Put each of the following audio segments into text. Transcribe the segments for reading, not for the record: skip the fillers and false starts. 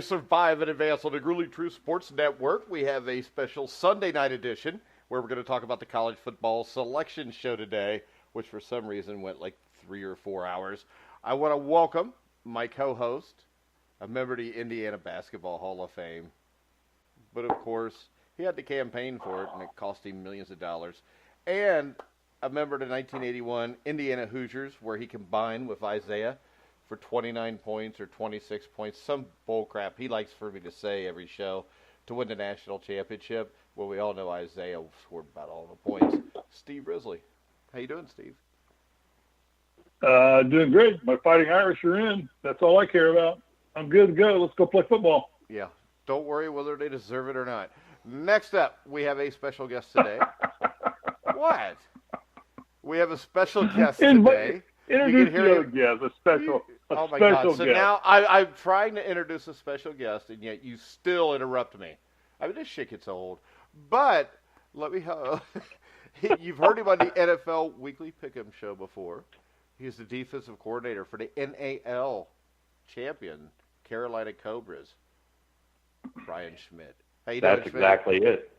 to survive and advance on the Gruely True Sports Network. We have a special Sunday night edition where we're going to talk about the college football selection show today, which for some reason went like 3 or 4 hours. I want to welcome my co-host, a member of the Indiana Basketball Hall of Fame. But, of course, he had to campaign for it, and it cost him millions of dollars. And a member of the 1981 Indiana Hoosiers, where he combined with Isaiah for 29 points or 26 points, some bull crap he likes for me to say every show, to win the national championship. Well, we all know Isaiah scored about all the points. Steve Risley. How you doing, Steve? Doing great. My Fighting Irish are in. That's all I care about. I'm good to go. Let's go play football. Yeah. Don't worry whether they deserve it or not. Next up, we have a special guest today. What? We have a special guest today. Introduce your guest, a special Oh, my special God. So guest. now I'm trying to introduce a special guest, and yet you still interrupt me. I mean, this shit gets old. But let me you've heard him on the NFL Weekly Pick'em show before. He's the defensive coordinator for the NAL champion, Carolina Cobras. Brian Schmidt. How you doing, That's exactly it.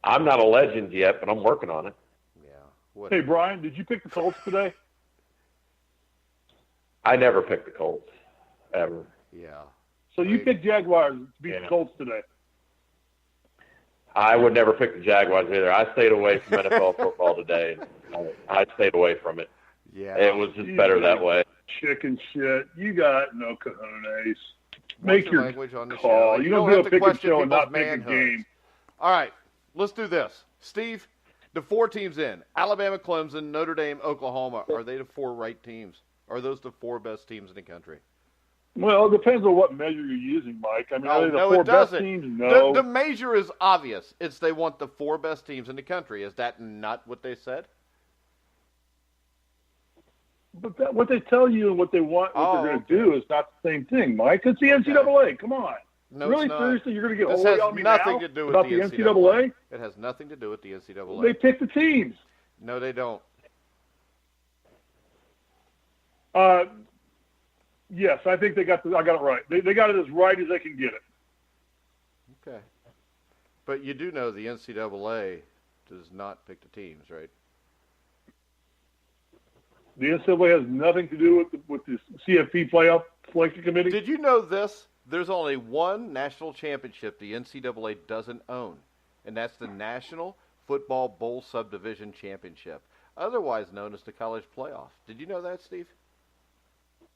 I'm not a legend yet, but I'm working on it. Yeah. Hey, Brian, did you pick the Colts today? I never picked the Colts, ever. Yeah. So you picked Jaguars to beat the Colts today. I would never pick the Jaguars either. I stayed away from NFL football today. I stayed away from it. Yeah. It was just better that way. Chicken shit. You got no cojones. Make your language on the call. show. You don't do a have to pick and question show and people's not pick a manhoods. game. All right. Let's do this. Steve, the 4 teams in. Alabama, Clemson, Notre Dame, Oklahoma. Are they the 4 right teams? Are those the 4 best teams in the country? Well, it depends on what measure you're using, Mike. I mean, are they the 4 it best doesn't. teams? No. The measure is obvious. It's they want the 4 best teams in the country. Is that not what they said? But what they tell you and what they want, what they're going to do is not the same thing, Mike. It's the NCAA. Come on. No, really, it's not. seriously, you're going to get This all has on me nothing now to do with about the NCAA? It has nothing to do with the NCAA. They pick the teams. No, they don't. Yes, I think I got it right. They got it as right as they can get it. Okay. But you do know the NCAA does not pick the teams, right? The NCAA has nothing to do with the CFP playoff selection committee. Did you know this? There's only one national championship the NCAA doesn't own, and that's the National Football Bowl Subdivision Championship, otherwise known as the College Playoff. Did you know that, Steve?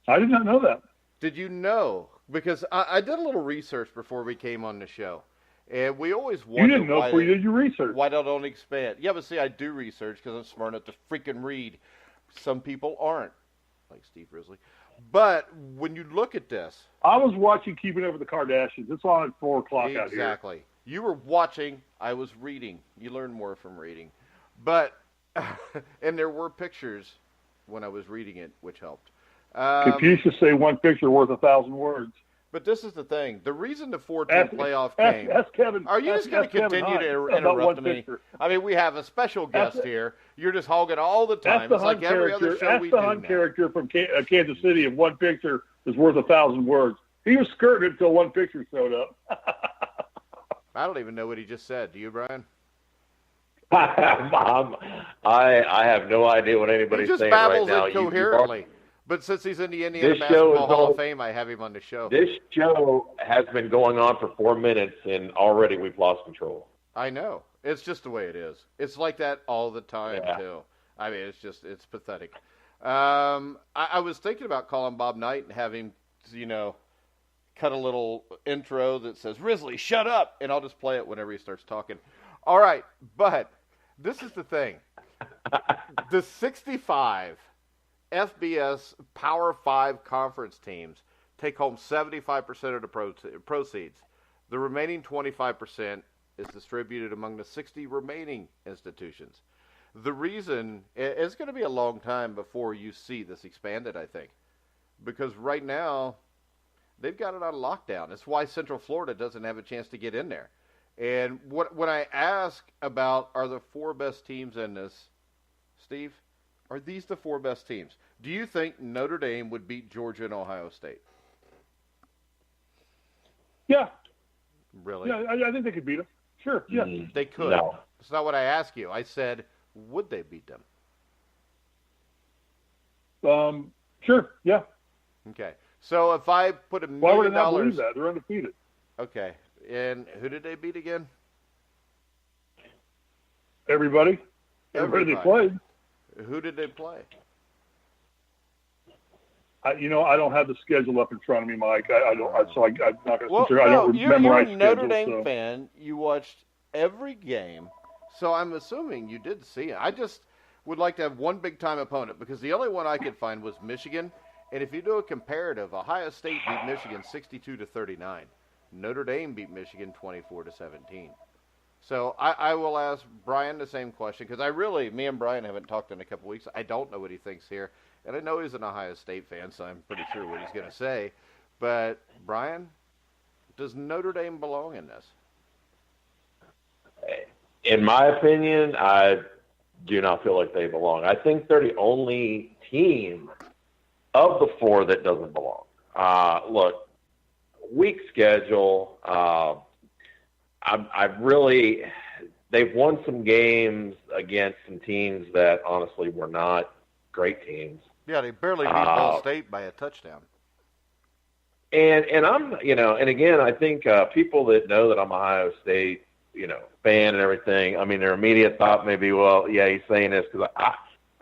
I did not know that. Did you know? Because I did a little research before we came on the show, and we always wondered You didn't know before you did your research. Why they don't expand. Yeah, but see, I do research because I'm smart enough to freaking read. Some people aren't, like Steve Risley. But when you look at this, I was watching Keeping Up with the Kardashians. It's on at 4 o'clock out here. Exactly. You were watching. I was reading. You learn more from reading. But, and there were pictures when I was reading it, which helped. Confucius say one picture worth 1,000 words. But this is the thing. The reason the 4-team playoff game. Ask Kevin. Are you just going to continue to interrupt me? I mean, we have a special guest here. You're just hogging all the time. It's like every other show we do now. Ask the Hunt character from Kansas City if one picture is worth 1,000 words. He was skirting until one picture showed up. I don't even know what he just said. Do you, Brian? I have no idea what anybody's saying right now. He just babbles incoherently. But since he's in the Indiana This Basketball show is Hall all- of Fame, I have him on the show. This show has been going on for 4 minutes, and already we've lost control. I know. It's just the way it is. It's like that all the time, Yeah. too. I mean, it's pathetic. I was thinking about calling Bob Knight and have him, cut a little intro that says, Risley, shut up, and I'll just play it whenever he starts talking. All right, but this is the thing. The 65 FBS Power 5 conference teams take home 75% of the proceeds. The remaining 25% is distributed among the 60 remaining institutions. The reason, it's going to be a long time before you see this expanded, I think, because right now they've got it on lockdown. That's why Central Florida doesn't have a chance to get in there. And when I ask about are the 4 best teams in this, Steve, are these the 4 best teams? Do you think Notre Dame would beat Georgia and Ohio State? Yeah. Really? Yeah, I think they could beat them. Sure, yeah. They could. No. That's not what I asked you. I said, would they beat them? Sure, yeah. Okay. So if I put Why would $1 I not million... believe that? They're undefeated. Okay. And who did they beat again? Everybody they played. Who did they play? I don't have the schedule up in front of me, Mike. I'm not going to Well, sit here. I don't you're memorize a Notre schedules, Dame so. fan. You watched every game, so I'm assuming you did see it. I just would like to have one big-time opponent because the only one I could find was Michigan. And if you do a comparative, Ohio State beat Michigan 62-39. Notre Dame beat Michigan 24-17. So I will ask Brian the same question because me and Brian haven't talked in a couple weeks. I don't know what he thinks here. And I know he's an Ohio State fan, so I'm pretty sure what he's going to say. But, Brian, does Notre Dame belong in this? In my opinion, I do not feel like they belong. I think they're the only team of the four that doesn't belong. Look, weak schedule. They've won some games against some teams that honestly were not great teams. Yeah, they barely beat Ball State by a touchdown. And I'm, and again, I think people that know that I'm Ohio State, fan and everything, I mean, their immediate thought may be, well, yeah, he's saying this because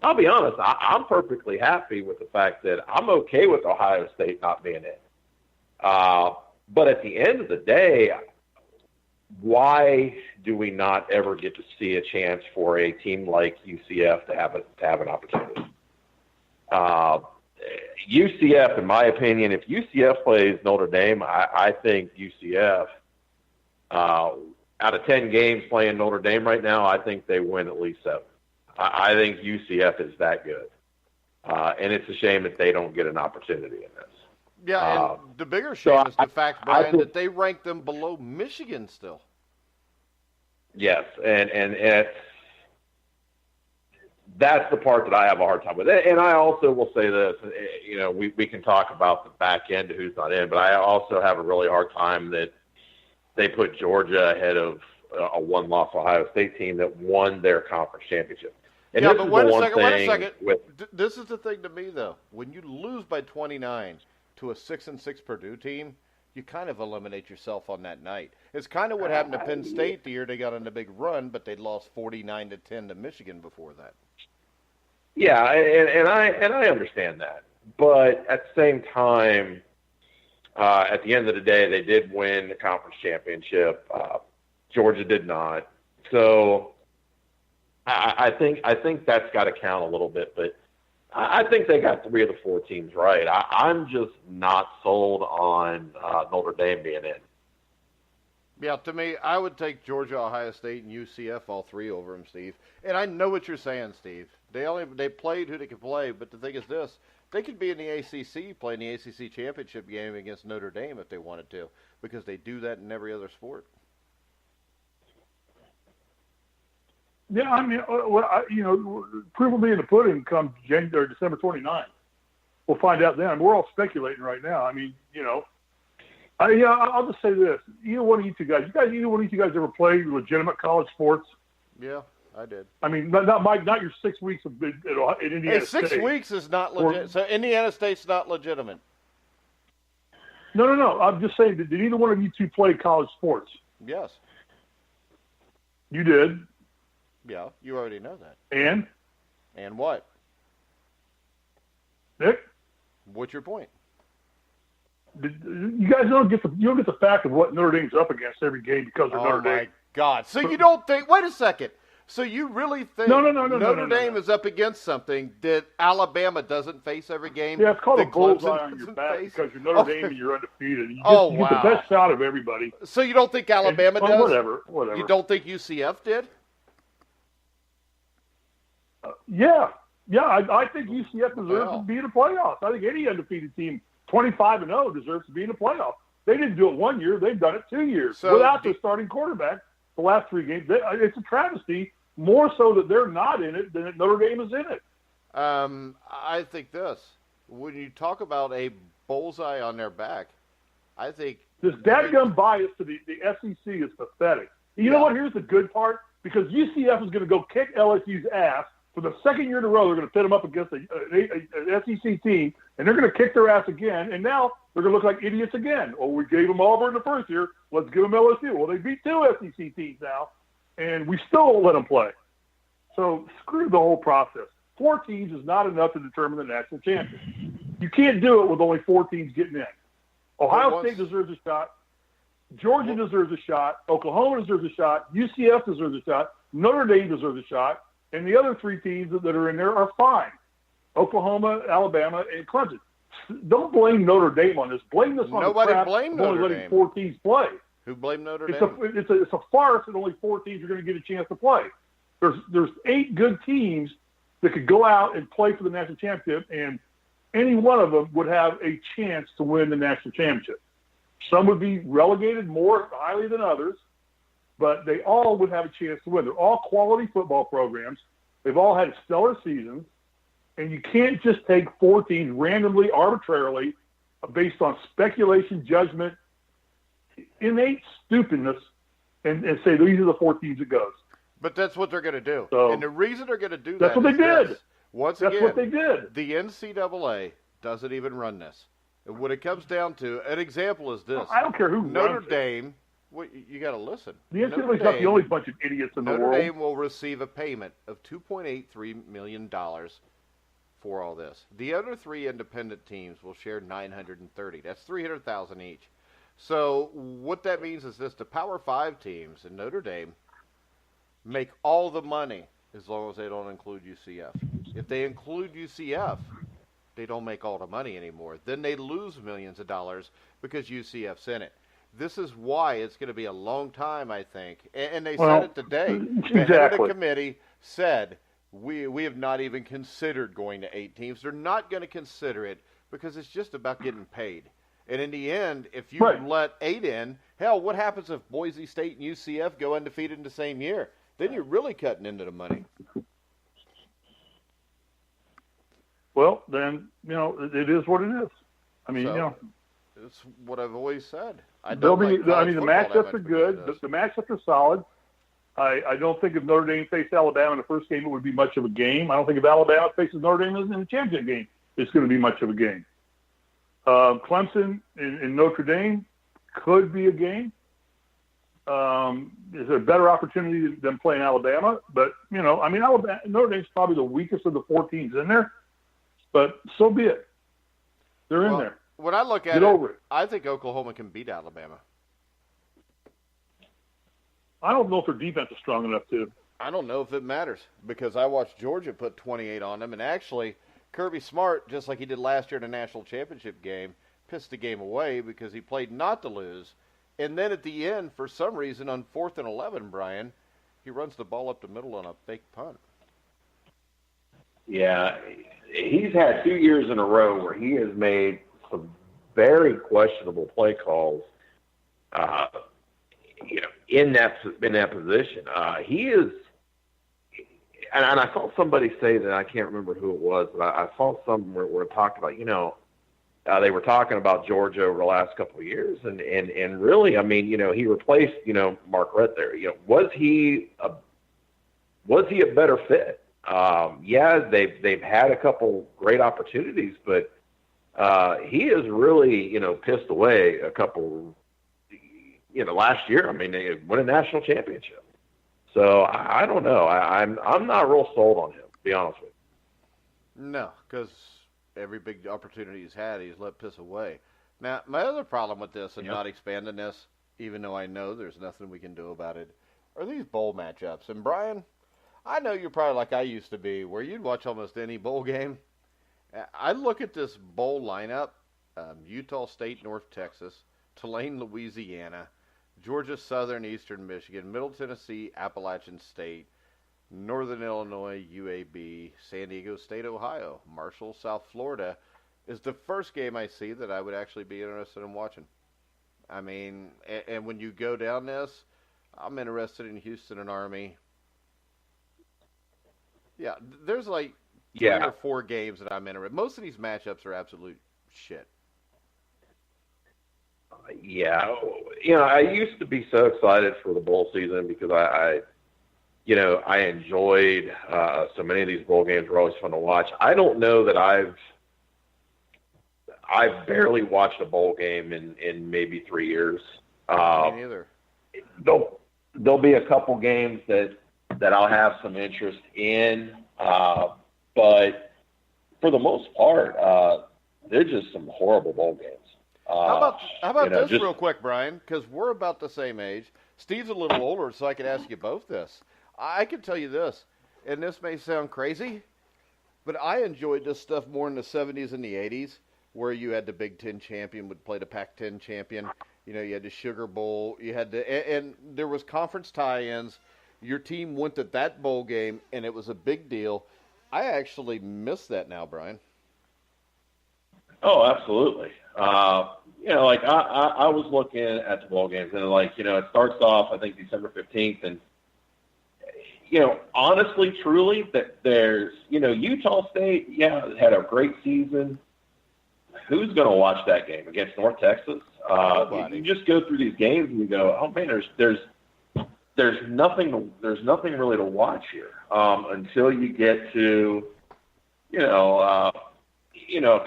I'll be honest, I'm perfectly happy with the fact that I'm okay with Ohio State not being in. But at the end of the day, why do we not ever get to see a chance for a team like UCF to have an opportunity? UCF, in my opinion, if UCF plays Notre Dame, I think UCF, out of 10 games playing Notre Dame right now, I think they win at least 7. I think UCF is that good. And it's a shame that they don't get an opportunity in this. Yeah, and the bigger shame is the fact, Brian, that they rank them below Michigan still. Yes, and that's the part that I have a hard time with. And I also will say this, we can talk about the back end of who's not in, but I also have a really hard time that they put Georgia ahead of a one-loss Ohio State team that won their conference championship. And yeah, but wait a second. This is the thing to me, though. When you lose by 29 to a 6-6 Purdue team, you kind of eliminate yourself on that night. It's kind of what happened to Penn State the year they got on the big run, but they lost 49-10 to Michigan before that. Yeah, and I understand that, but at the same time, at the end of the day, they did win the conference championship. Georgia did not, so I think that's got to count a little bit. But I think they got 3 of the 4 teams right. I'm just not sold on Notre Dame being in. Yeah, to me, I would take Georgia, Ohio State, and UCF all 3 over them, Steve. And I know what you're saying, Steve. They played who they could play, but the thing is this: they could be in the ACC playing the ACC championship game against Notre Dame if they wanted to, because they do that in every other sport. Yeah, I mean, proof will be in the pudding come December 29th. We'll find out then. We're all speculating right now. I mean, I'll just say this: either one of you guys ever played legitimate college sports? Yeah, I did. I mean, not Mike, not your 6 weeks in Indiana State. 6 weeks is not legit. So Indiana State's not legitimate. No. I'm just saying, did either one of you two play college sports? Yes. You did. Yeah, you already know that. And what? Nick? What's your point? You guys don't get the fact of what Notre Dame's up against every game because of Notre Dame. Oh my God! So you don't think? Wait a second. So you really think Notre Dame is up against something that Alabama doesn't face every game? Yeah, it's called a bullseye Clemson on your doesn't back face? because you're Notre Dame and you're undefeated. You get the best shot of everybody. So you don't think Alabama does? Whatever. You don't think UCF did? Yeah. I think UCF deserves to be in the playoffs. I think any undefeated team, 25-0, deserves to be in the playoffs. They didn't do it 1 year; they've done it 2 years without their starting quarterback. The last 3 games, it's a travesty. More so that they're not in it than that Notre Dame is in it. I think this: when you talk about a bullseye on their back, I think This dadgum bias to the SEC is pathetic. You know what? Here's the good part. Because UCF is going to go kick LSU's ass for the second year in a row. They're going to pit them up against an SEC team, and they're going to kick their ass again. And now they're going to look like idiots again. Oh, we gave them Auburn the first year. Let's give them LSU. Well, they beat 2 SEC teams now, and we still won't let them play. So screw the whole process. 4 teams is not enough to determine the national champion. You can't do it with only 4 teams getting in. Ohio State deserves a shot. Georgia deserves a shot. Oklahoma deserves a shot. UCF deserves a shot. Notre Dame deserves a shot. And the other 3 teams that are in there are fine. Oklahoma, Alabama, and Clemson. Don't blame Notre Dame on this. Blame this on Nobody the crap blamed of only Notre letting Dame. 4 teams play. Who blamed Notre Dame? It's a farce that only 4 teams are going to get a chance to play. There's 8 good teams that could go out and play for the national championship, and any one of them would have a chance to win the national championship. Some would be relegated more highly than others, but they all would have a chance to win. They're all quality football programs. They've all had stellar seasons, and you can't just take 4 teams randomly, arbitrarily, based on speculation, judgment, innate stupidness, and say these are the 4 teams it goes. But that's what they're going to do. So, and the reason they're going to do that's that what they did. This. Once That's again, what they did. The NCAA doesn't even run this. When it comes down to an example is this. I don't care who Notre runs Dame, well, you got to listen. The NCAA is not the only bunch of idiots in the world. Notre Dame will receive a payment of $2.83 million for all this. The other 3 independent teams will share $930. That's $300,000 each. So what that means is this: the Power 5 teams in Notre Dame make all the money as long as they don't include UCF. If they include UCF, they don't make all the money anymore. Then they lose millions of dollars because UCF's in it. This is why it's going to be a long time, I think. And they said it today. Exactly. The head of the committee said, we have not even considered going to 8 teams. They're not going to consider it because it's just about getting paid. And in the end, if you let 8 in, hell, what happens if Boise State and UCF go undefeated in the same year? Then you're really cutting into the money. Well, then, it is what it is. I mean, it's what I've always said. The matchups are good. The matchups are solid. I don't think if Notre Dame faced Alabama in the first game, it would be much of a game. I don't think if Alabama faces Notre Dame in the championship game, it's going to be much of a game. Clemson and Notre Dame could be a game. Is a better opportunity than playing Alabama. But, Notre Dame's probably the weakest of the 4 teams in there. But so be it. They're in there. When I look at Get over it. I think Oklahoma can beat Alabama. I don't know if their defense is strong enough to. I don't know if it matters because I watched Georgia put 28 on them, and actually Kirby Smart, just like he did last year in the national championship game, pissed the game away because he played not to lose. And then at the end, for some reason, on 4th and 11, Brian, he runs the ball up the middle on a fake punt. Yeah, he's had 2 years in a row where he has made some very questionable play calls. In that position, he is. And I saw somebody say that, I can't remember who it was, but I saw something where it talked about, they were talking about Georgia over the last couple of years, and really, he replaced, Mark Rett there. Was he a better fit? They've had a couple great opportunities, but he has really, pissed away a couple. Last year, they won a national championship. So I don't know. I'm not real sold on him, to be honest with you. No, because every big opportunity he's had, he's let piss away. Now, my other problem with this and not expanding this, even though I know there's nothing we can do about it, are these bowl matchups. And, Brian, I know you're probably like I used to be, where you'd watch almost any bowl game. I look at this bowl lineup, Utah State, North Texas, Tulane, Louisiana, Georgia, Southern, Eastern Michigan, Middle Tennessee, Appalachian State, Northern Illinois, UAB, San Diego State, Ohio, Marshall, South Florida is the first game I see that I would actually be interested in watching. And when you go down this, I'm interested in Houston and Army. Yeah, there's like 3 or 4 games that I'm interested in. Most of these matchups are absolute shit. Yeah, I used to be so excited for the bowl season because I enjoyed so many of these bowl games were always fun to watch. I don't know that I've barely watched a bowl game in maybe 3 years. Me neither. There'll be a couple games that I'll have some interest in, but for the most part, they're just some horrible bowl games. How about this real quick, Brian? Because we're about the same age. Steve's a little older, so I could ask you both this. I can tell you this, and this may sound crazy, but I enjoyed this stuff more in the 70s and the 80s, where you had the Big Ten champion would play the Pac-10 champion. You had the Sugar Bowl. You had and there was conference tie-ins. Your team went to that bowl game, and it was a big deal. I actually miss that now, Brian. Oh, absolutely. I was looking at the bowl games, and it starts off, I think, December 15th, and honestly, truly, that there's Utah State, had a great season. Who's going to watch that game against North Texas? You just go through these games and you go, oh man, there's nothing really to watch here until you get to a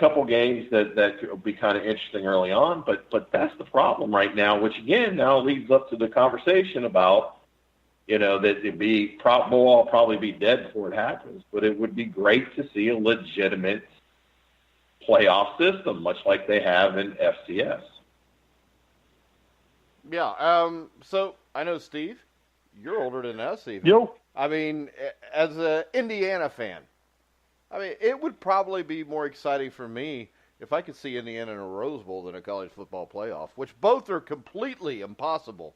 couple games that will be kind of interesting early on. But that's the problem right now, which again now leads up to the conversation about that it'd be bowl will probably be dead before it happens. But it would be great to see a legitimate playoff system, much like they have in FCS. Yeah. So I know, Steve, you're older than us even. Yo. I mean, as an Indiana fan, it would probably be more exciting for me if I could see Indiana in a Rose Bowl than a college football playoff, which both are completely impossible.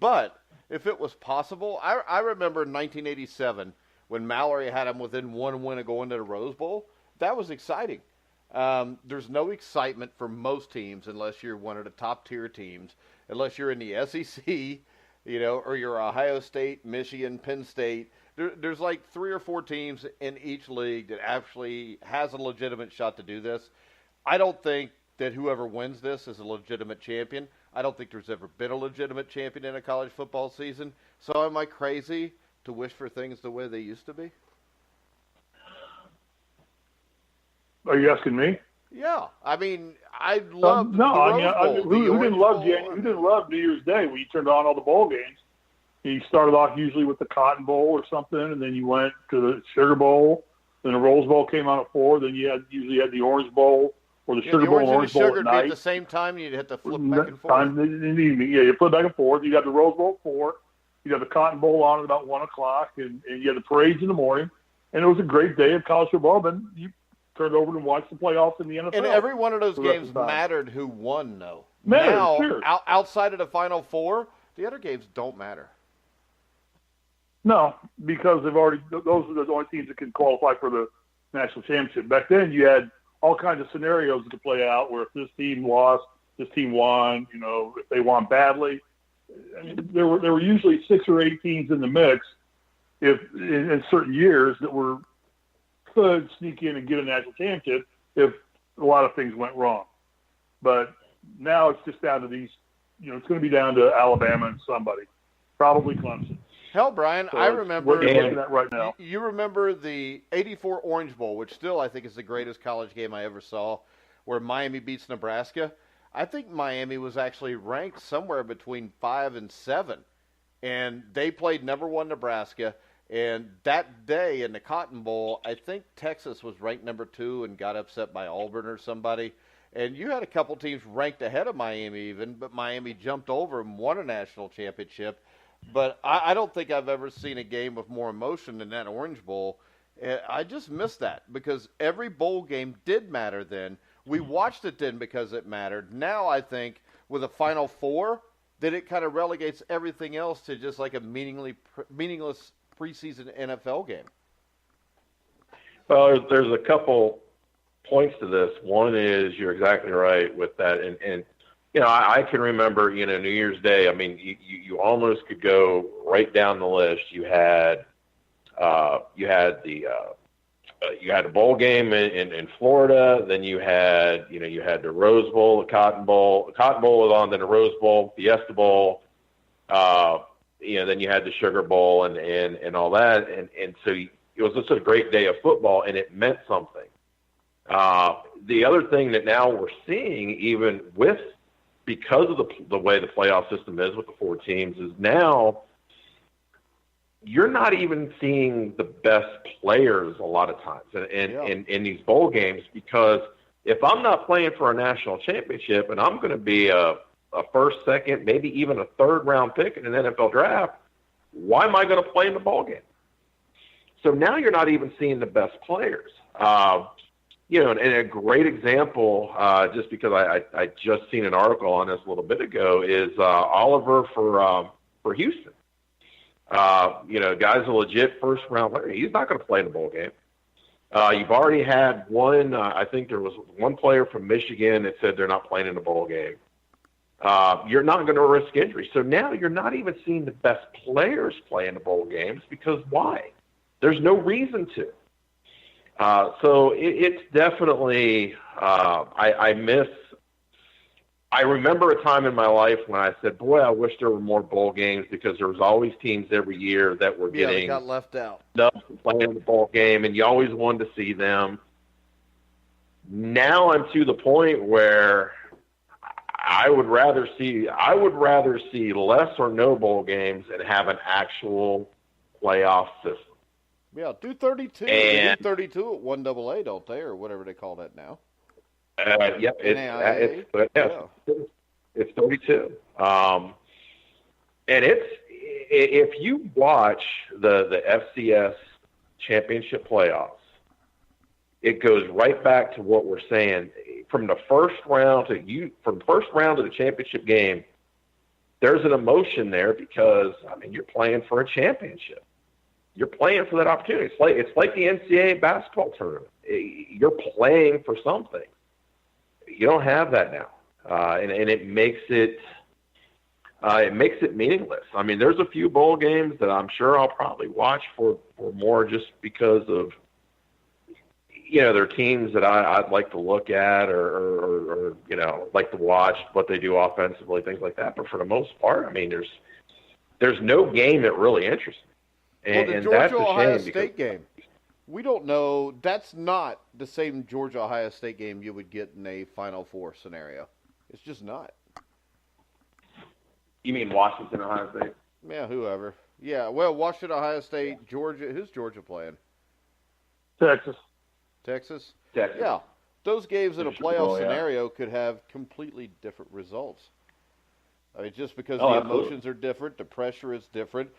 But if it was possible, I remember in 1987 when Mallory had them within one win of going to the Rose Bowl. That was exciting. There's no excitement for most teams unless you're one of the top-tier teams, unless you're in the SEC, or you're Ohio State, Michigan, Penn State. There's like 3 or 4 teams in each league that actually has a legitimate shot to do this. I don't think that whoever wins this is a legitimate champion. I don't think there's ever been a legitimate champion in a college football season. So am I crazy to wish for things the way they used to be? Are you asking me? Yeah, I love who didn't love New Year's Day when you turned on all the bowl games? You started off usually with the Cotton Bowl or something, and then you went to the Sugar Bowl. Then the Rose Bowl came on at 4. Then you usually had the Orange Bowl or the Sugar Bowl and Orange Bowl at night. At the same time, you'd have to flip back and forth. Time in the evening, you flip back and forth. You got the Rose Bowl at 4. You got the Cotton Bowl on at about 1 o'clock, and you had the parades in the morning. And it was a great day of college football. Then you turned over and watched the playoffs in the NFL. And every one of those games mattered who won, though. Sure. Outside of the Final Four, the other games don't matter. No, because those are the only teams that can qualify for the national championship. Back then, you had all kinds of scenarios to play out where if this team lost, this team won, if they won badly. There were usually 6 or 8 teams in the mix in certain years that could sneak in and get a national championship if a lot of things went wrong. But now it's just down to these, it's going to be down to Alabama and somebody, probably Clemson. Hell, Brian, So I remember. We're looking at right now. You remember the '84 Orange Bowl, which still I think is the greatest college game I ever saw, where Miami beats Nebraska. I think Miami was actually ranked somewhere between 5 and 7, and they played number 1 Nebraska. And that day in the Cotton Bowl, I think Texas was ranked number 2 and got upset by Auburn or somebody. And you had a couple teams ranked ahead of Miami even, but Miami jumped over and won a national championship. But I don't think I've ever seen a game with more emotion than that Orange Bowl. I just miss that because every bowl game did matter then. We watched it then because it mattered. Now I think with a Final Four that it kind of relegates everything else to just like a meaningless preseason NFL game. Well, there's a couple points to this. One is you're exactly right with that. And I can remember, New Year's Day, you almost could go right down the list. You had the you had a bowl game in Florida. Then you had the Rose Bowl, the Cotton Bowl. The Cotton Bowl was on, then the Rose Bowl, Fiesta Bowl. Then you had the Sugar Bowl and all that. And so it was just a great day of football, and it meant something. The other thing that now we're seeing, even because of the way the playoff system is with the 4 teams, is now you're not even seeing the best players a lot of times in these bowl games, because if I'm not playing for a national championship and I'm going to be a first, second, maybe even a third-round pick in an NFL draft, why am I going to play in the bowl game? So now you're not even seeing the best players. And a great example, just because I just seen an article on this a little bit ago, is Oliver for Houston. Guy's a legit first-round player. He's not going to play in the bowl game. You've already had one. I think there was one player from Michigan that said they're not playing in the bowl game. You're not going to risk injury. So now you're not even seeing the best players play in the bowl games, because why? There's no reason to. So it's definitely I remember a time in my life when I said, boy, I wish there were more bowl games, because there was always teams every year that were getting got left out. Playing in the bowl game, and you always wanted to see them. Now I'm to the point where I would rather see less or no bowl games and have an actual playoff system. Yeah, do 32. They do 32 at 1AA, don't they, or whatever they call that now? Yep, it's 32. And if you watch the FCS championship playoffs, it goes right back to what we're saying. From the first round to the championship game, there's an emotion there, because you're playing for a championship. You're playing for that opportunity. It's like the NCAA basketball tournament. You're playing for something. You don't have that now, and it makes it meaningless. There's a few bowl games that I'm sure I'll probably watch for more, just because of they're teams that I'd like to look at or like to watch what they do offensively, things like that. But for the most part, there's no game that really interests me. And the Georgia-Ohio State game, we don't know. That's not the same Georgia-Ohio State game you would get in a Final Four scenario. It's just not. You mean Washington, Ohio State? Yeah, whoever. Yeah, well, Washington, Ohio State, Georgia. Who's Georgia playing? Texas. Texas? Texas. Yeah. Those games in a playoff scenario could have completely different results. Just because the emotions are different, the pressure is different.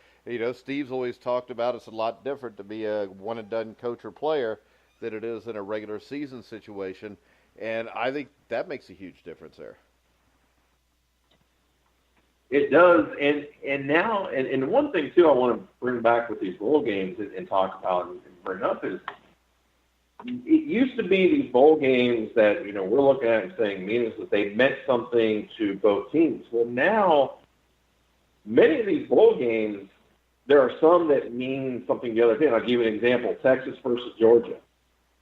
Steve's always talked about it's a lot different to be a one-and-done coach or player than it is in a regular season situation. And I think that makes a huge difference there. It does. And now, and one thing, too, I want to bring back with these bowl games and talk about and bring up is, it used to be these bowl games that, we're looking at and saying meanings that they meant something to both teams. Well, now, many of these bowl games, there are some that mean something the other day. I'll give you an example, Texas versus Georgia.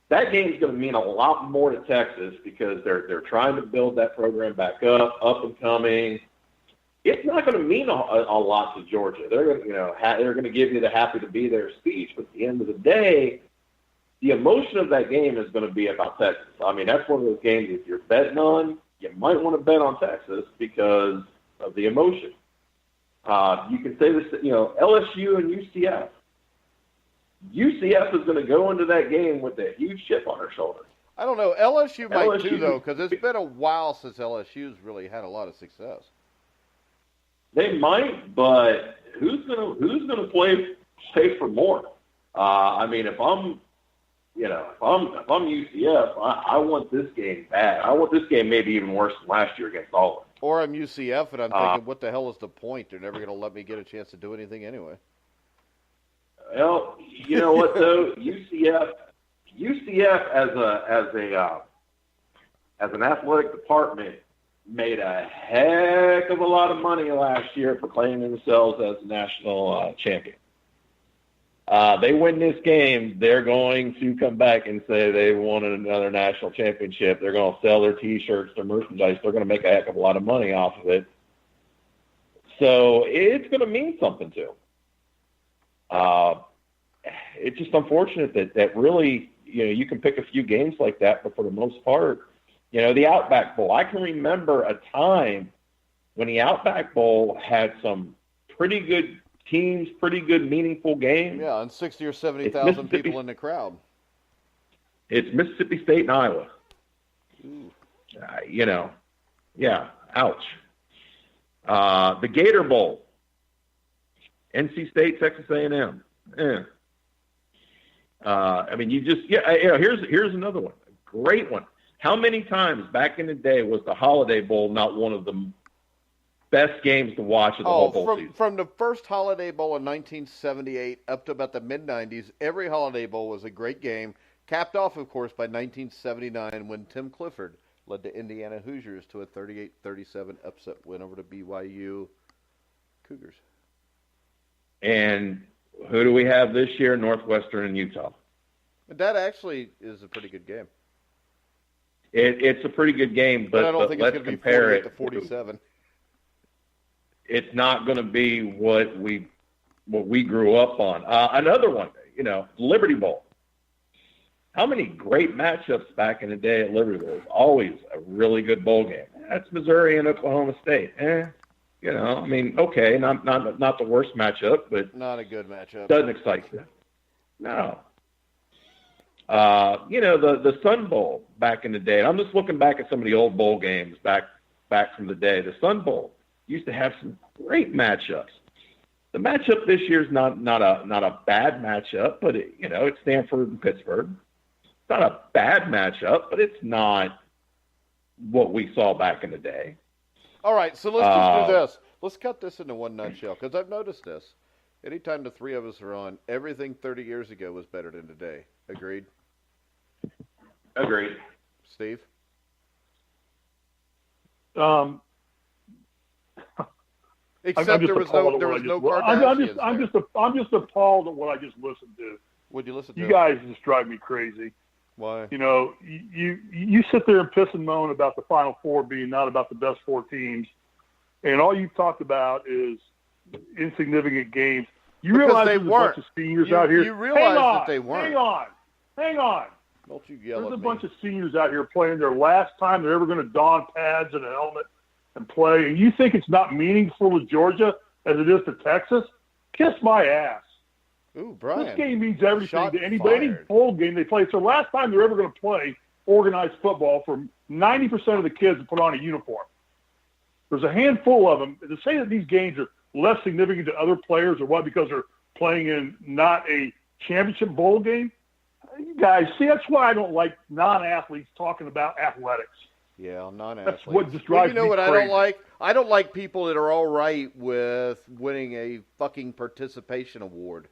That game's going to mean a lot more to Texas, because they're trying to build that program back up and coming. It's not going to mean a lot to Georgia. They're going to give you the happy to be there speech, but at the end of the day, the emotion of that game is going to be about Texas. That's one of those games, if you're betting on, you might want to bet on Texas because of the emotion. You can say this, LSU and UCF. UCF is going to go into that game with a huge chip on her shoulder. I don't know. LSU might too, though, because it's been a while since LSU's really had a lot of success. They might, but who's going to play for more? If I'm UCF, I want this game bad. I want this game maybe even worse than last year against Auburn. Or I'm UCF, and I'm thinking, what the hell is the point? They're never going to let me get a chance to do anything anyway. Well, you know what though, UCF as an athletic department made a heck of a lot of money last year for claiming themselves as a national champion. They win this game, they're going to come back and say they won another national championship. They're going to sell their T-shirts, their merchandise. They're going to make a heck of a lot of money off of it. So it's going to mean something to them. It's just unfortunate that really, you can pick a few games like that, but for the most part, the Outback Bowl. I can remember a time when the Outback Bowl had some pretty good teams, pretty good meaningful games. Yeah, and 60 or 70,000 people in the crowd. It's Mississippi State and Iowa. Yeah, ouch. The Gator Bowl, NC State, Texas A&M. Here's another one, a great one. How many times back in the day was the Holiday Bowl not one of the best games to watch of the whole bowl season? From the first Holiday Bowl in 1978 up to about the mid-'90s, every Holiday Bowl was a great game, capped off, of course, by 1979 when Tim Clifford led the Indiana Hoosiers to a 38-37 upset win over the BYU Cougars. And who do we have this year? Northwestern and Utah. That actually is a pretty good game. It's a pretty good game, but I don't think it's going to be 48-47. It's not going to be what we grew up on. Another one, Liberty Bowl. How many great matchups back in the day at Liberty Bowl? It was always a really good bowl game. That's Missouri and Oklahoma State. Okay, not the worst matchup, but not a good matchup. Doesn't excite you. No. The Sun Bowl back in the day. And I'm just looking back at some of the old bowl games back from the day. The Sun Bowl used to have some great matchups. The matchup this year is not a bad matchup, but it's Stanford and Pittsburgh. It's not a bad matchup, but it's not what we saw back in the day. All right, so let's just do this. Let's cut this into one nutshell, because I've noticed this. Anytime the three of us are on, everything 30 years ago was better than today. Agreed? Agreed. Steve? Except there was no Kardashians. I'm just appalled at what I just listened to. What'd you listen to? You guys just drive me crazy. Why? You sit there and piss and moan about the Final Four being not about the best four teams, and all you've talked about is insignificant games. You realize there's a bunch of seniors out here. You realize that they weren't. Hang on. Don't you yell There's at a me. bunch of seniors out here playing their last time they're ever going to don pads and a helmet and play, and you think it's not meaningful to Georgia as it is to Texas? Kiss my ass. Ooh, Brian. This game means everything to anybody. Any fired. bowl game they play. It's the last time they're ever going to play organized football for 90% of the kids that put on a uniform. There's a handful of them. To say that these games are less significant to other players or what because they're playing in not a championship bowl game, you guys, see, that's why I don't like non-athletes talking about athletics. Yeah, non-athletes. That's what just drives me what crazy. I don't like? I don't like people that are all right with winning a fucking participation award.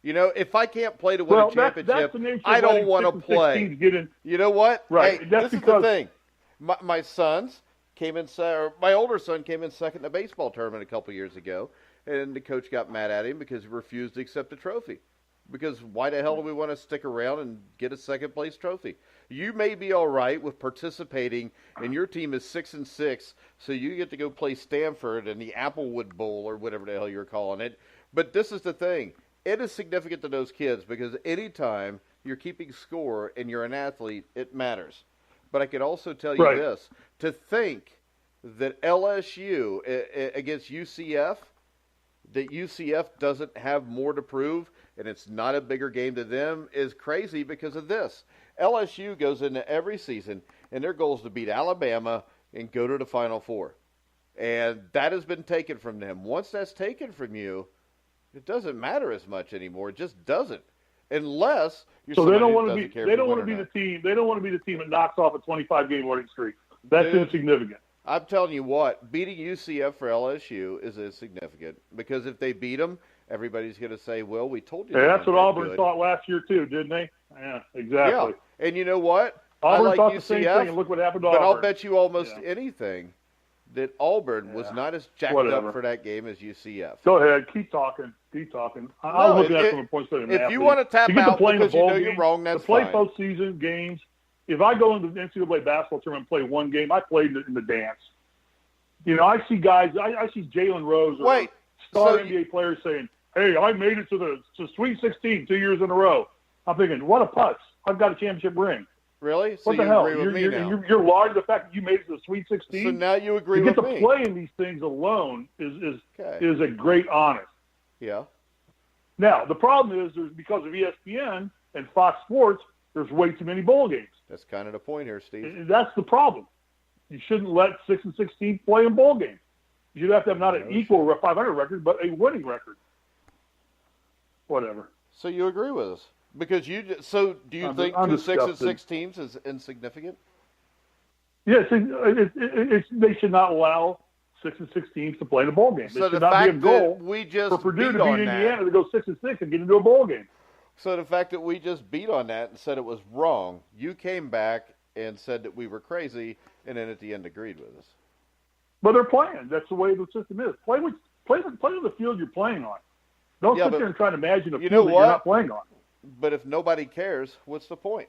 If I can't play to win a championship, I don't want to play. You know what? Right. Hey, this is the thing. My sons came in, or my older son came in second in a baseball tournament a couple years ago, and the coach got mad at him because he refused to accept a trophy. Because why the hell do we want to stick around and get a second-place trophy? You may be all right with participating, and your team is 6-6, so you get to go play Stanford in the Applewood Bowl or whatever the hell you're calling it. But this is the thing. It is significant to those kids because anytime you're keeping score and you're an athlete, it matters. But I could also tell you this. To think that LSU against UCF, that UCF doesn't have more to prove and it's not a bigger game to them is crazy because of this. LSU goes into every season, and their goal is to beat Alabama and go to the Final Four. And that has been taken from them. Once that's taken from you, it doesn't matter as much anymore. It just doesn't. Unless you're somebody who doesn't care. They don't want to be the team. They don't want to be the team that knocks off a 25-game winning streak. That's insignificant. I'm telling you what, beating UCF for LSU is insignificant because if they beat them, everybody's going to say, well, we told you. Yeah, that's what Auburn thought last year too, didn't they? Yeah, exactly. Yeah. And you know what? Auburn I like thought UCF, the same thing, and look what happened to but Auburn. I'll bet you almost anything that Auburn was not as jacked up for that game as UCF. Go ahead. Keep talking. I was looking at it from a point of view of an If athlete. you want to tap out because you know you're wrong, that's fine. To play postseason games, if I go into the NCAA basketball tournament and play one game, I played in the dance. You know, I see guys, I see Jalen Rose or star NBA players saying, hey, I made it to the Sweet 16 2 years in a row. I'm thinking, what a putz. I've got a championship ring. Really? So what the hell? You're lauding the fact that you made it to the Sweet 16? So now you agree with me. To get to play in these things alone is a great honor. Yeah. Now, the problem is because of ESPN and Fox Sports, there's way too many bowl games. That's kind of the point here, Steve. And that's the problem. You shouldn't let 6 and 16 play in bowl games. You should have to have not an equal 500 record, but a winning record. Whatever. So you agree with us? Because do you think 2 6 and 6 teams is insignificant? Yes, they should not allow 6 and 6 teams to play in a bowl game. So it should not be a goal we just for Purdue to beat Indiana to go 6 and 6 and get into a bowl game. So the fact that we just beat on that and said it was wrong, you came back and said that we were crazy, and then at the end agreed with us. But they're playing. That's the way the system is. Play on the field you're playing on. Don't sit there and try to imagine a field that you're not playing on. But if nobody cares, what's the point?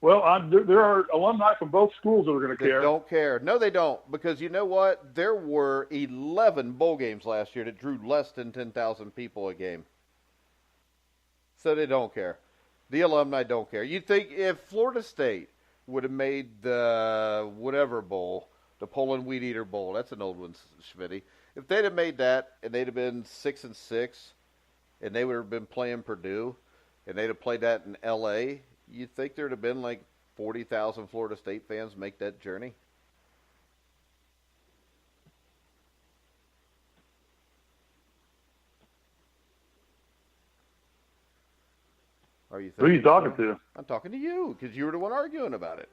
Well, there are alumni from both schools that are going to care. They don't care. No, they don't. Because you know what? There were 11 bowl games last year that drew less than 10,000 people a game. So they don't care. The alumni don't care. You think if Florida State would have made the whatever bowl, the Poland Wheat Eater Bowl, that's an old one, Schmitty. If they'd have made that and they'd have been 6 and 6, and they would have been playing Purdue, and they'd have played that in L.A., you'd think there'd have been like 40,000 Florida State fans make that journey? Who are you talking to? I'm talking to you because you were the one arguing about it.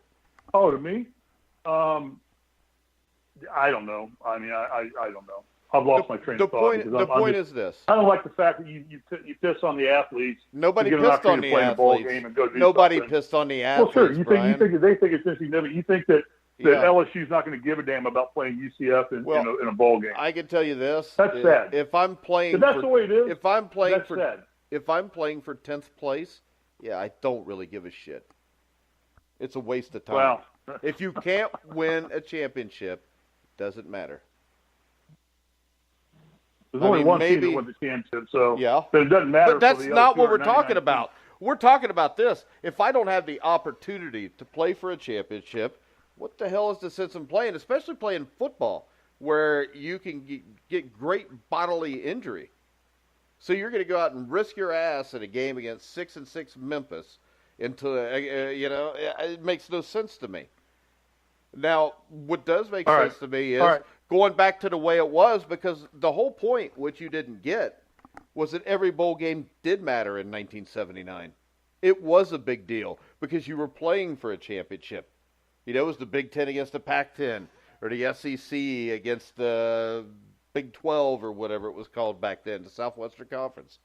Oh, to me? I don't know. I mean, I don't know. I've lost my train of thought. The point is this. I don't like the fact that you piss on the athletes. Nobody pissed on the athletes. Nobody pissed on the athletes. Well, sure. They think it's insignificant. You think that LSU's not going to give a damn about playing UCF in a bowl game. I can tell you this. That's sad. If I'm playing, but that's the way it is. If I'm playing that's sad. If I'm playing for 10th place, I don't really give a shit. It's a waste of time. Well, if you can't win a championship, it doesn't matter. There's only one team that wins the championship, so but it doesn't matter. But that's not what we're talking about. We're talking about this. If I don't have the opportunity to play for a championship, what the hell is the sense in playing, especially playing football, where you can get great bodily injury? So you're going to go out and risk your ass in a game against 6 and 6 Memphis it makes no sense to me. Now, what does make sense to me is going back to the way it was, because the whole point, which you didn't get, was that every bowl game did matter in 1979. It was a big deal because you were playing for a championship. You know, it was the Big Ten against the Pac-10 or the SEC against the Big 12 or whatever it was called back then, the Southwestern Conference.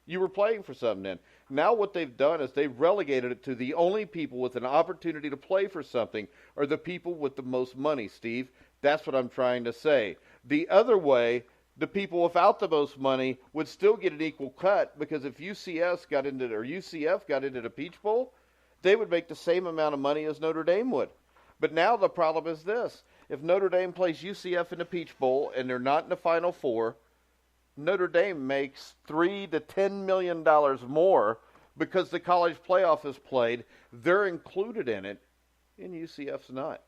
You were playing for something then. Now what they've done is they've relegated it to the only people with an opportunity to play for something are the people with the most money, Steve. That's what I'm trying to say. The other way, the people without the most money would still get an equal cut, because if UCF got into the Peach Bowl, they would make the same amount of money as Notre Dame would. But now the problem is this. If Notre Dame plays UCF in the Peach Bowl and they're not in the Final Four, Notre Dame makes $3 to $10 million more because the college playoff is played. They're included in it, and UCF's not.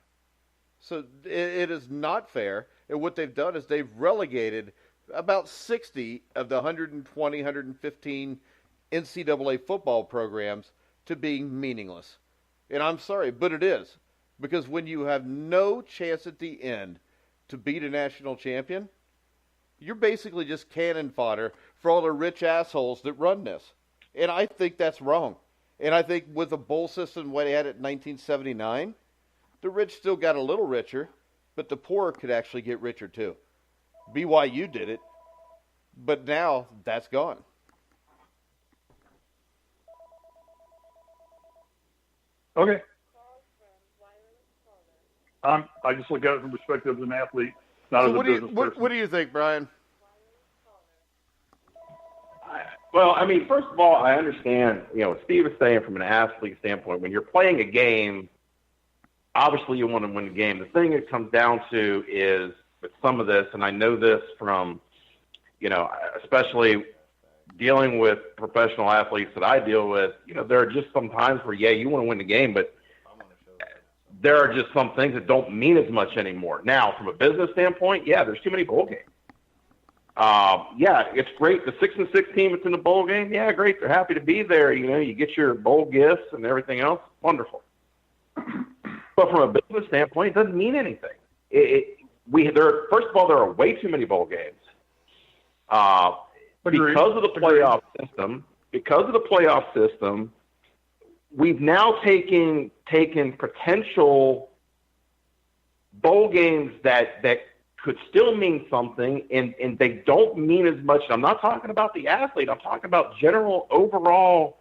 So it is not fair. And what they've done is they've relegated about 60 of the 120, 115 NCAA football programs to being meaningless. And I'm sorry, but it is. Because when you have no chance at the end to beat a national champion, you're basically just cannon fodder for all the rich assholes that run this. And I think that's wrong. And I think with the bowl system the way they had it in 1979, the rich still got a little richer, but the poor could actually get richer too. BYU did it, but now that's gone. Okay. I just look at it from the perspective of an athlete, not as a business person. What do you think, Brian? Well, I mean, first of all, I understand, what Steve is saying from an athlete standpoint. When you're playing a game, obviously you want to win the game. The thing it comes down to is with some of this, and I know this from, especially dealing with professional athletes that I deal with, there are just some times where, you want to win the game, but there are just some things that don't mean as much anymore. Now, from a business standpoint, there's too many bowl games. It's great. The 6-6 team that's in the bowl game, great. They're happy to be there. You get your bowl gifts and everything else. Wonderful. But from a business standpoint, it doesn't mean anything. First of all, there are way too many bowl games. Because of the playoff system, we've now taken potential bowl games that could still mean something, and they don't mean as much. I'm not talking about the athlete. I'm talking about general overall,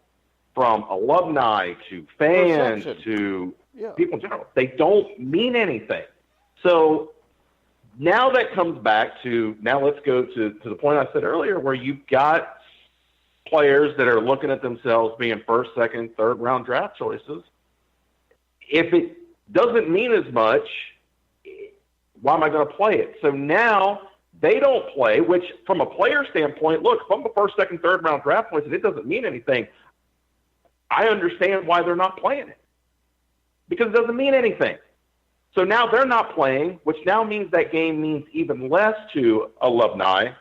from alumni to fans to people in general. They don't mean anything. So now that comes back to, now let's go to the point I said earlier, where you've got players that are looking at themselves being first, second, third round draft choices. If it doesn't mean as much, why am I going to play it? So now they don't play, which from a player standpoint, look, if I'm a first, second, third round draft choice and it doesn't mean anything, I understand why they're not playing it, because it doesn't mean anything. So now they're not playing, which now means that game means even less to alumni,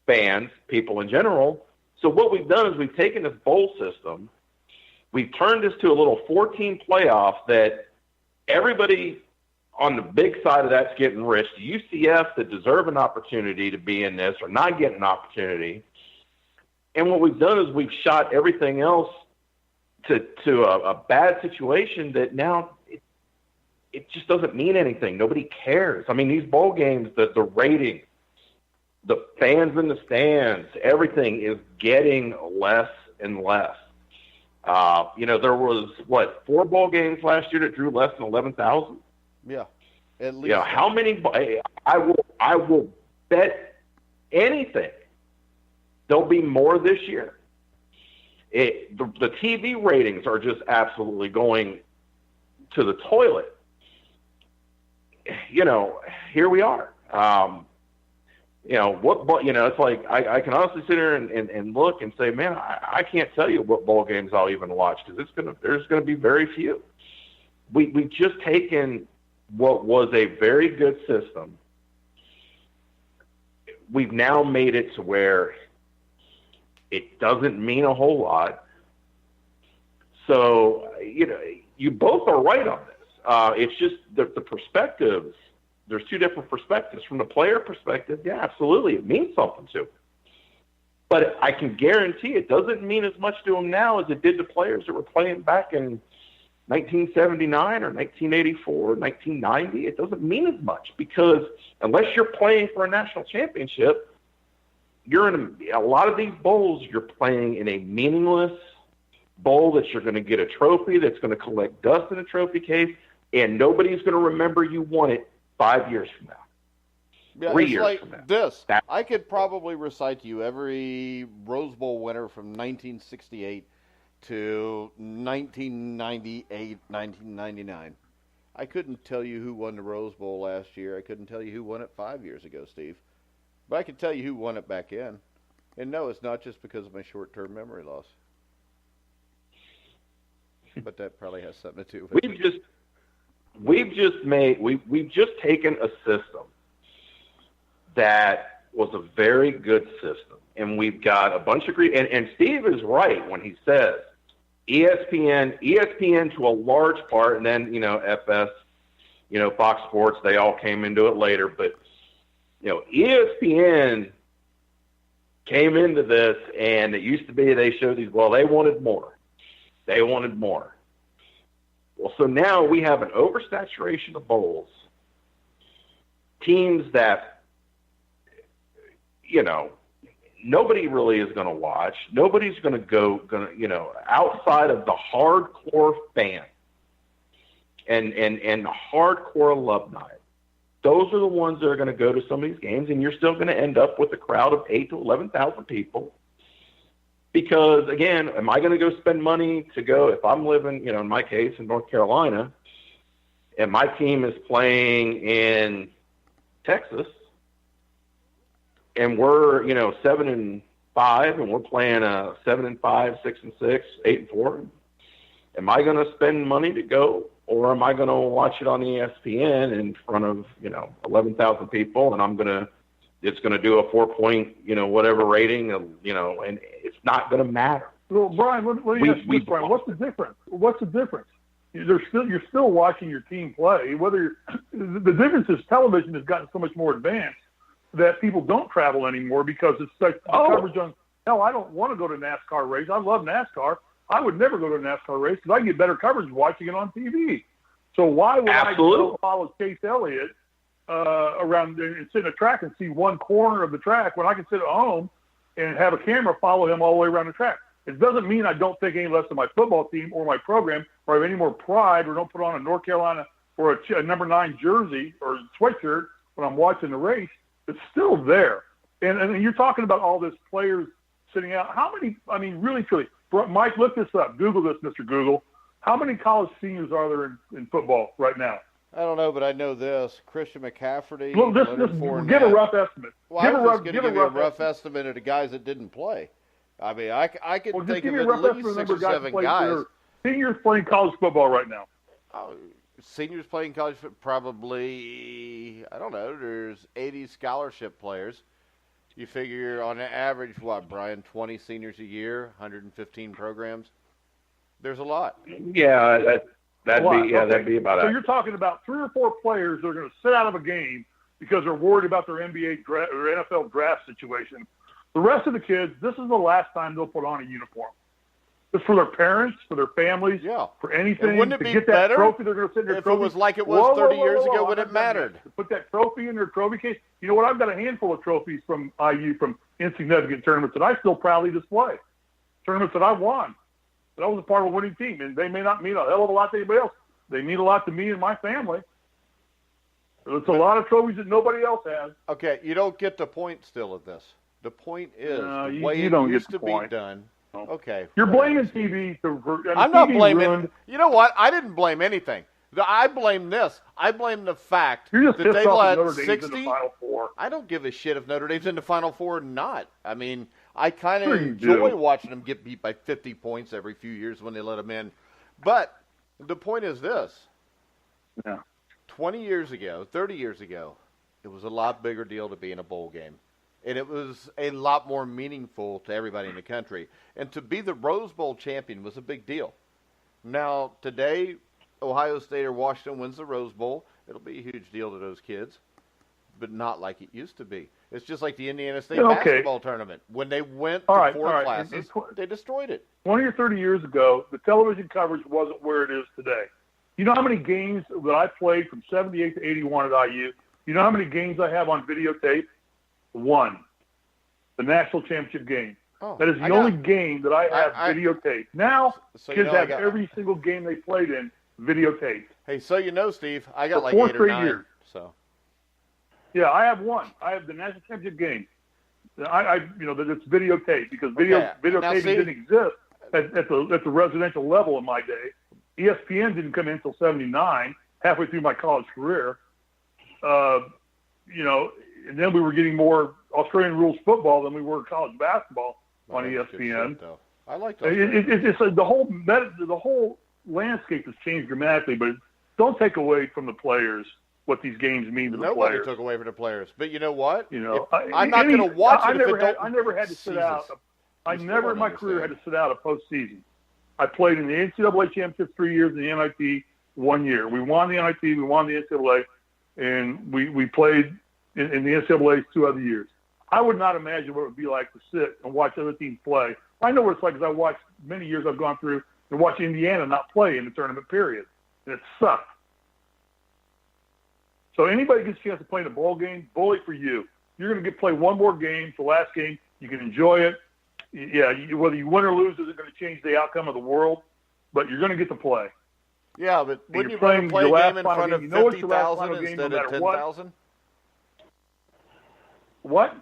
fans, people in general. So what we've done is we've taken this bowl system, we've turned this to a little 14 playoff that everybody on the big side of that's getting rich. The UCF that deserve an opportunity to be in this are not getting an opportunity. And what we've done is we've shot everything else to a bad situation that now it just doesn't mean anything. Nobody cares. I mean, these bowl games, the rating, the fans in the stands, everything is getting less and less. There was, 4 bowl games last year that drew less than 11,000? Yeah, at least. How many? I will bet anything there'll be more this year. The TV ratings are just absolutely going to the toilet. Here we are. It's like I can honestly sit here and look and say, man, I can't tell you what bowl games I'll even watch, because there's going to be very few. We've just taken what was a very good system. We've now made it to where it doesn't mean a whole lot. So, you both are right on this. It's just the perspectives. There's 2 different perspectives. From the player perspective, yeah, absolutely, it means something to them. But I can guarantee it doesn't mean as much to them now as it did to players that were playing back in 1979 or 1984, 1990. It doesn't mean as much, because unless you're playing for a national championship, you're in a lot of these bowls, you're playing in a meaningless bowl that you're going to get a trophy that's going to collect dust in a trophy case, and nobody's going to remember you won it 5 years from now. 3 years from now. This. I could probably recite to you every Rose Bowl winner from 1968 to 1998, 1999. I couldn't tell you who won the Rose Bowl last year. I couldn't tell you who won it 5 years ago, Steve. But I could tell you who won it back in. And no, it's not just because of my short-term memory loss. But that probably has something to do with it. We've just taken a system that was a very good system, and we've got a bunch of and Steve is right when he says ESPN to a large part, and then FS, Fox Sports, they all came into it later, but ESPN came into this, and it used to be they showed these. Well, they wanted more. Well, so now we have an oversaturation of bowls, teams that, nobody really is going to watch. Nobody's going to go, outside of the hardcore fan. and hardcore alumni, those are the ones that are going to go to some of these games, and you're still going to end up with a crowd of 8,000 to 11,000 people. Because, again, am I going to go spend money to go, if I'm living, in my case, in North Carolina, and my team is playing in Texas, and we're, 7-5, and we're playing a 7-5, 6-6, 8-4. Am I going to spend money to go, or am I going to watch it on ESPN in front of 11,000 people, and it's going to do a 4-point whatever rating, and it's not going to matter. Well, Brian, let me ask you this, Brian. What's the difference? What's the difference? You're still watching your team play. The difference is television has gotten so much more advanced that people don't travel anymore because it's such coverage on. Hell, I don't want to go to a NASCAR race. I love NASCAR. I would never go to a NASCAR race because I get better coverage watching it on TV. So why would I go follow Chase Elliott around and sit in a track and see one corner of the track when I can sit at home and have a camera follow him all the way around the track? It doesn't mean I don't think any less of my football team or my program or have any more pride or don't put on a North Carolina or a number 9 jersey or sweatshirt when I'm watching the race. It's still there. And you're talking about all this players sitting out. How many, really, truly, Mike, look this up. Google this, Mr. Google. How many college seniors are there in football right now? I don't know, but I know this. Christian McCaffrey. Well, give a rough estimate. Well, I was going to give you a rough estimate of the guys that didn't play. I could think of at least 6 or 7 guys. Seniors playing college football right now. Seniors playing college football, probably, I don't know, there's 80 scholarship players. You figure on an average, Brian, 20 seniors a year, 115 programs. There's a lot. Yeah, that'd be about it. So you're talking about 3 or 4 players that are going to sit out of a game because they're worried about their NBA or NFL draft situation. The rest of the kids, this is the last time they'll put on a uniform. It's for their parents, for their families, for anything. And wouldn't it be get better that trophy, they're going to sit in their trophy. It was like it was 30 years ago when it mattered? Put that trophy in their trophy case. You know what? I've got a handful of trophies from IU from insignificant tournaments that I still proudly display. Tournaments that I won. That I was a part of a winning team. And they may not mean a hell of a lot to anybody else. They mean a lot to me and my family. It's a lot of trophies that nobody else has. Okay, you don't get the point still of this. The point is the way it used to be done. Okay. You're blaming TV. I'm not blaming. You know what? I didn't blame anything. I blame this. I blame the fact that they've let 60. I don't give a shit if Notre Dame's in the Final Four or not. I kind of enjoy watching them get beat by 50 points every few years when they let them in. But the point is this. Yeah. 20 years ago, 30 years ago, it was a lot bigger deal to be in a bowl game. And it was a lot more meaningful to everybody in the country. And to be the Rose Bowl champion was a big deal. Now, today, Ohio State or Washington wins the Rose Bowl. It'll be a huge deal to those kids, but not like it used to be. It's just like the Indiana State basketball tournament. When they went to 4 classes, they destroyed it. 20 or 30 years ago, the television coverage wasn't where it is today. You know how many games that I played from 78 to 81 at IU? You know how many games I have on videotape? 1. The national championship game. That is the only game that I have videotaped. Now, kids have every single game they played in videotaped. Hey, so you know, Steve, I got like 4 8 or 9. years. So. Yeah, I have 1. I have the national championship game. That it's videotaped because videotaping didn't exist at the residential level in my day. ESPN didn't come in until 79, halfway through my college career. And then we were getting more Australian rules football than we were college basketball on ESPN. I like that. It's the whole landscape has changed dramatically, but don't take away from the players what these games mean to the players. Nobody took away from the players. But you know what? I'm not going to watch it. I never had to sit out. I never in my career had to sit out a postseason. I played in the NCAA championship 3 years and the NIT 1 year. We won the NIT, we won the NCAA, and we played in the NCAA 2 other years. I would not imagine what it would be like to sit and watch other teams play. I know what it's like because I watched many years I've gone through and watched Indiana not play in the tournament period, and it sucked. So anybody gets a chance to play in a bowl game, bully for you. You're going to play one more game, the last game. You can enjoy it. Yeah, whether you win or lose isn't going to change the outcome of the world, but you're going to get to play. Yeah, but wouldn't you rather play a game in front of 50,000 instead of 10,000? What?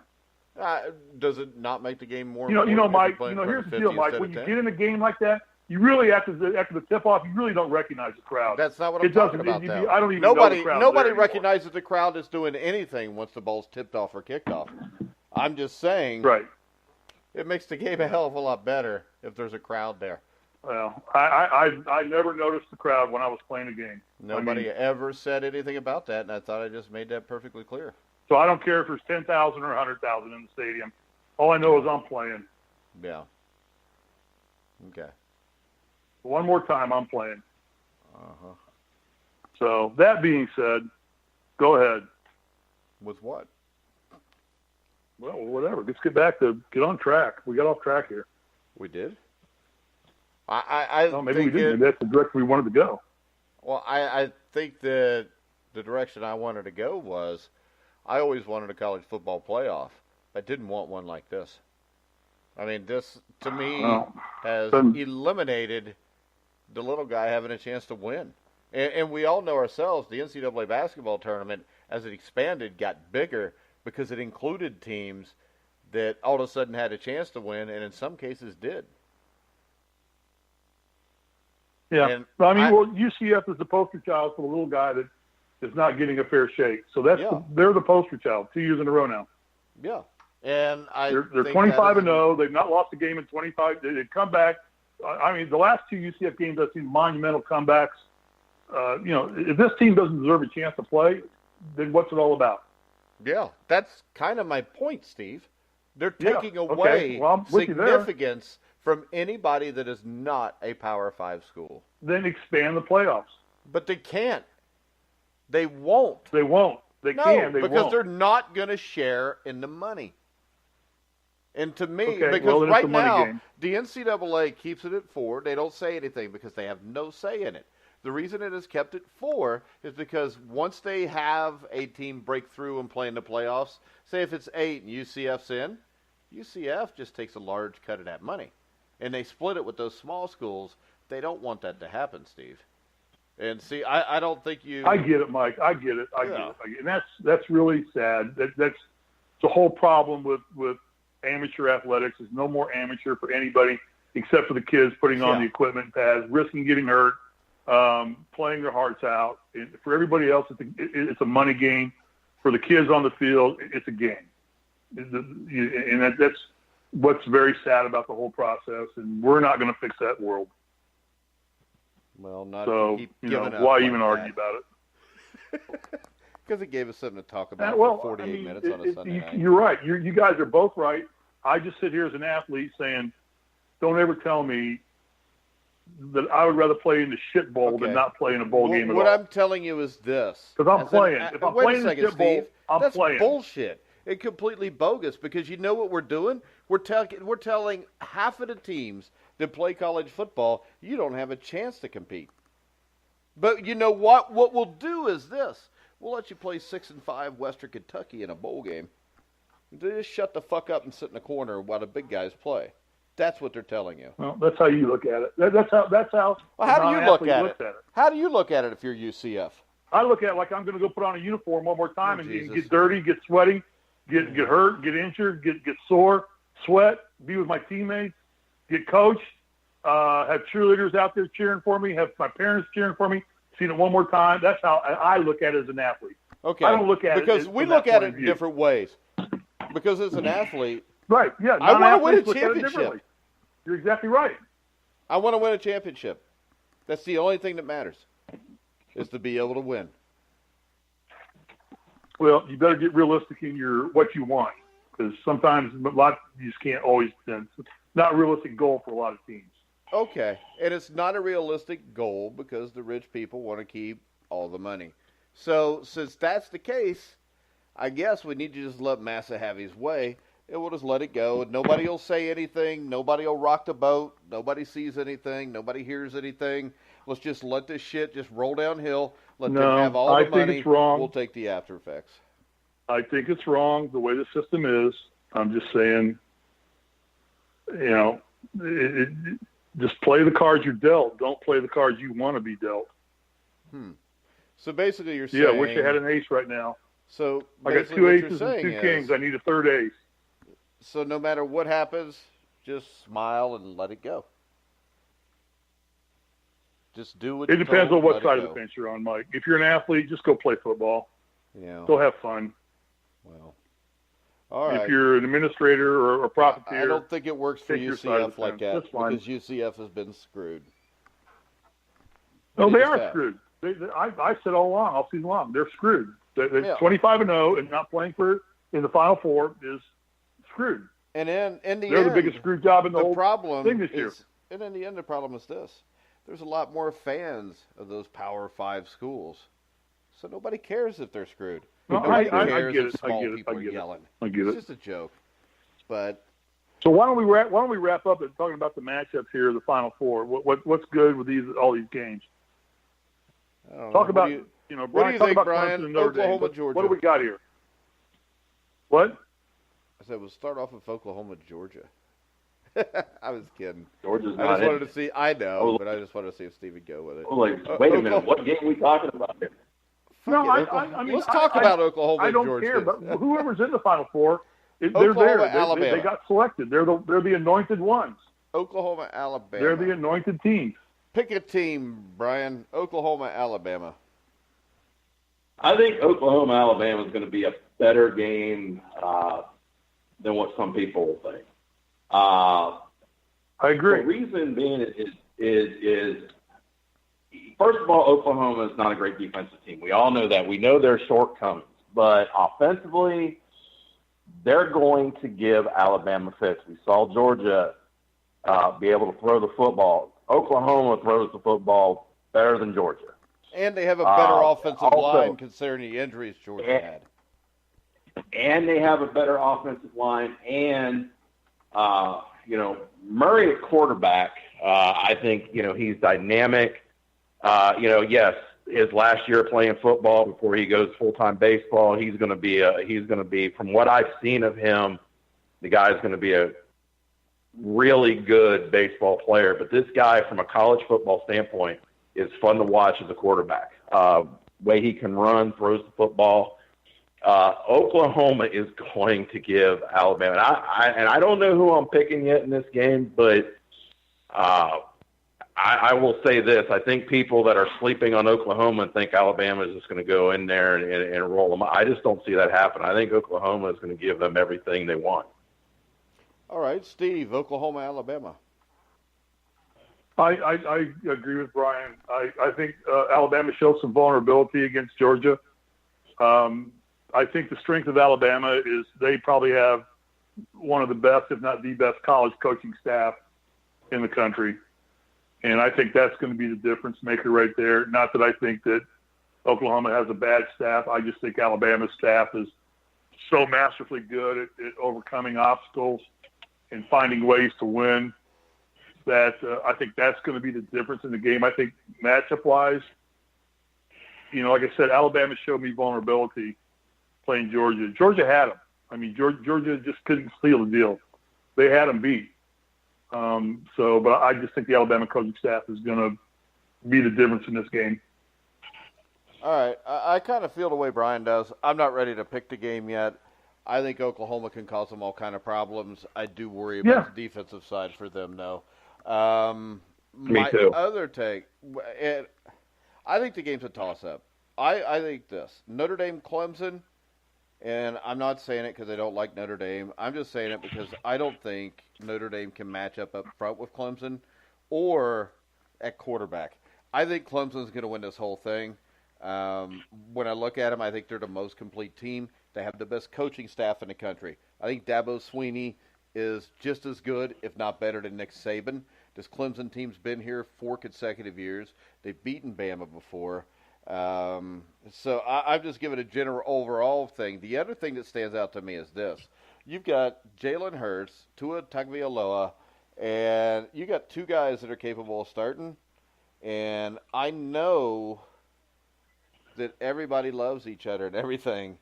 Does it not make the game more? Mike. Here's the deal, Mike. When you get in a game like that, you really after the tip-off, you really don't recognize the crowd. That's not what I'm talking about. I don't even know the crowd. Nobody recognizes the crowd is doing anything once the ball's tipped off or kicked off. I'm just saying. Right. It makes the game a hell of a lot better if there's a crowd there. Well, I never noticed the crowd when I was playing a game. Nobody ever said anything about that, and I thought I just made that perfectly clear. So I don't care if there's 10,000 or 100,000 in the stadium. All I know is I'm playing. Yeah. Okay. One more time, I'm playing. Uh-huh. So that being said, go ahead. With what? Well, whatever. Let's get on track. We got off track here. We did? Maybe we didn't. Maybe that's the direction we wanted to go. Well, I think the direction I wanted to go was I always wanted a college football playoff. I didn't want one like this. I mean, this, to me, has eliminated the little guy having a chance to win. And we all know ourselves, the NCAA basketball tournament, as it expanded, got bigger because it included teams that all of a sudden had a chance to win, and in some cases did. Yeah. UCF is the poster child for the little guy that is not getting a fair shake. So they're the poster child 2 years in a row now. Yeah. And they're 25-0. They've not lost a game in 25. They've come back. The last two UCF games I've seen monumental comebacks. If this team doesn't deserve a chance to play, then what's it all about? Yeah, that's kind of my point, Steve. They're taking away significance from anybody that is not a Power 5 school. Then expand the playoffs. But they can't. They won't. They won't. Because they're not going to share in the money. And to me, because right now, the NCAA keeps it at 4. They don't say anything because they have no say in it. The reason it is kept at 4 is because once they have a team break through and play in the playoffs, say if it's 8 and UCF's in, UCF just takes a large cut of that money. And they split it with those small schools. They don't want that to happen, Steve. And see, I don't think you... I get it, Mike. I get it. I get it. And that's really sad. That's the whole problem with amateur athletics is no more amateur for anybody except for the kids putting on the equipment pads, risking getting hurt, playing their hearts out. For everybody else, it's a money game. For the kids on the field, it's a game. And that's what's very sad about the whole process, and we're not going to fix that world. Well, not so, keep giving up why even argue about it? Because it gave us something to talk about for 48 minutes on a Sunday night. You're right. You guys are both right. I just sit here as an athlete saying, don't ever tell me that I would rather play in the shit bowl than not play in a bowl game at all. What I'm telling you is this. Because I'm playing. If I'm playing in the shit bowl, I'm playing. That's bullshit. It's completely bogus because you know what we're doing? We're telling half of the teams that play college football, you don't have a chance to compete. But you know what? What we'll do is this. We'll let you play 6-5 Western Kentucky in a bowl game. They just shut the fuck up and sit in the corner while the big guys play. That's what they're telling you. Well, that's how you look at it. That's how. Well, how do you look at it? How do you look at it if you're UCF? I look at it like I'm going to go put on a uniform one more time and get dirty, get sweaty, get hurt, get injured, get sore, sweat, be with my teammates, get coached, have cheerleaders out there cheering for me, have my parents cheering for me, seen it one more time. That's how I look at it as an athlete. Okay. I don't look at it because we look at it in different ways. Because as an athlete, right? Yeah, I want to win a championship. You're exactly right. I want to win a championship. That's the only thing that matters, is to be able to win. Well, you better get realistic in what you want, because sometimes you just can't always. It's not a realistic goal for a lot of teams. Okay, and it's not a realistic goal because the rich people want to keep all the money. So since that's the case, I guess we need to just let Massa have his way, and we'll just let it go. And nobody will say anything. Nobody will rock the boat. Nobody sees anything. Nobody hears anything. Let's just let this shit just roll downhill. Let them have all the money. I think it's wrong. We'll take the after effects. I think it's wrong the way the system is. I'm just saying, just play the cards you're dealt. Don't play the cards you want to be dealt. So basically, you're saying, I wish I had an ace right now. So I got 2 aces and 2 kings. I need a third ace. So no matter what happens, just smile and let it go. Just do what. It depends on what side of the fence you're on, Mike. If you're an athlete, just go play football. Yeah. Go have fun. Well, all right. If you're an administrator or a profiteer, I don't think it works for UCF like that because UCF has been screwed. No, they are screwed. I said all along, all season long, they're screwed. They're 25-0 and not playing in the Final Four is screwed. And in the they're end, the biggest screw job in the whole problem thing this year. And in the end, the problem is this: there's a lot more fans of those Power 5 schools, so nobody cares if they're screwed. No, nobody I cares get if small people are yelling. I get it. It's just a joke. But so why don't we wrap up and talking about the matchups here, the Final Four? What's good with all these games? Talk about Brian. What do you think, Brian? Oklahoma, Georgia. What do we got here? What? I said we'll start off with Oklahoma, Georgia. I was kidding. Georgia's I just wanted to see. I know, but I just wanted to see if Steve would go with it. Wait a minute. What game are we talking about here? No, I mean, let's talk about Oklahoma. I don't Georgia. care, but whoever's in the Final Four, they're Oklahoma, there. Alabama. They got selected. They're the anointed ones. Oklahoma, Alabama. They're the anointed team. Pick a team, Brian. Oklahoma, Alabama. I think Oklahoma, Alabama is going to be a better game than what some people will think. I agree. The reason being is first of all, Oklahoma is not a great defensive team. We all know that. We know their shortcomings. But offensively, they're going to give Alabama fits. We saw Georgia be able to throw the football. Oklahoma throws the football better than Georgia. And they have a better offensive line considering the injuries Georgia had. And they have a better offensive line. And, Murray at quarterback, I think, he's dynamic. Yes, his last year playing football before he goes full-time baseball, he's going to be, from what I've seen of him, the guy's going to be a really good baseball player. But this guy, from a college football standpoint, is fun to watch as a quarterback. Way he can run, throws the football. Oklahoma is going to give Alabama, and I don't know who I'm picking yet in this game, but I will say this. I think people that are sleeping on Oklahoma and think Alabama is just going to go in there and roll them. I just don't see that happen. I think Oklahoma is going to give them everything they want. All right, Steve, Oklahoma, Alabama. I agree with Brian. I think Alabama showed some vulnerability against Georgia. I think the strength of Alabama is they probably have one of the best, if not the best, college coaching staff in the country. And I think that's going to be the difference maker right there. Not that I think that Oklahoma has a bad staff. I just think Alabama's staff is so masterfully good at overcoming obstacles and finding ways to win that I think that's going to be the difference in the game. I think matchup-wise, like I said, Alabama showed me vulnerability playing Georgia. Georgia had them. I mean, Georgia just couldn't steal the deal. They had them beat. But I just think the Alabama coaching staff is going to be the difference in this game. All right. I kind of feel the way Brian does. I'm not ready to pick the game yet. I think Oklahoma can cause them all kind of problems. I do worry about the defensive side for them, though. Me too. Other take, I think the game's a toss-up. I think this. Notre Dame, Clemson, and I'm not saying it because I don't like Notre Dame. I'm just saying it because I don't think Notre Dame can match up front with Clemson or at quarterback. I think Clemson's going to win this whole thing. When I look at them, I think they're the most complete team. They have the best coaching staff in the country. I think Dabo Swinney is just as good, if not better, than Nick Saban. This Clemson team's been here 4 consecutive years. They've beaten Bama before. So I'm just giving a general overall thing. The other thing that stands out to me is this. You've got Jalen Hurts, Tua Tagovailoa, and you got 2 guys that are capable of starting. And I know that everybody loves each other and everything,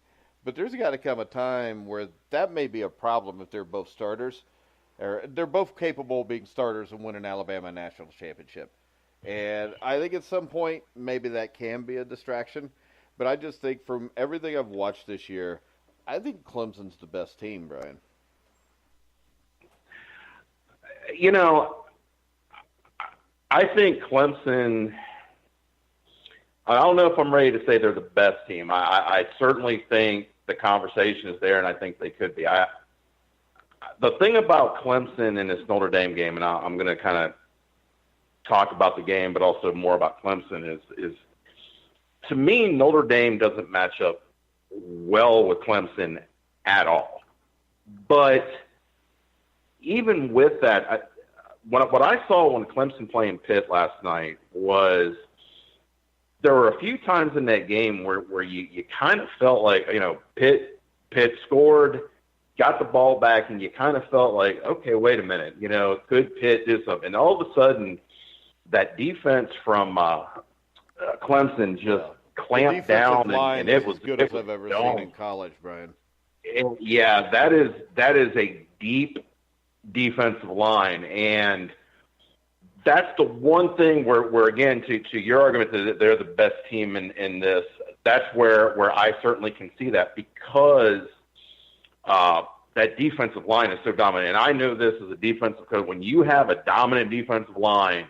but there's got to come a time where that may be a problem if they're both starters. Or they're both capable of being starters and winning Alabama national championship. And I think at some point maybe that can be a distraction. But I just think from everything I've watched this year, I think Clemson's the best team, Brian. You know, I think Clemson, I don't know if I'm ready to say they're the best team. I certainly think the conversation is there, and I think they could be. The thing about Clemson in this Notre Dame game, and I'm going to kind of talk about the game, but also more about Clemson, is to me, Notre Dame doesn't match up well with Clemson at all. But even with that, what I saw when Clemson playing Pitt last night was there were a few times in that game where you kind of felt like, you know, Pitt scored, got the ball back, and you kind of felt like, okay, wait a minute, you know, could Pitt do something? And all of a sudden, that defense from Clemson just clamped down, and it was as good as I've ever seen in college, Brian. Yeah, that is a deep defensive line, and that's the one thing where again, to your argument that they're the best team in this, that's where I certainly can see that, because that defensive line is so dominant. And I know this as a defensive coach. When you have a dominant defensive line,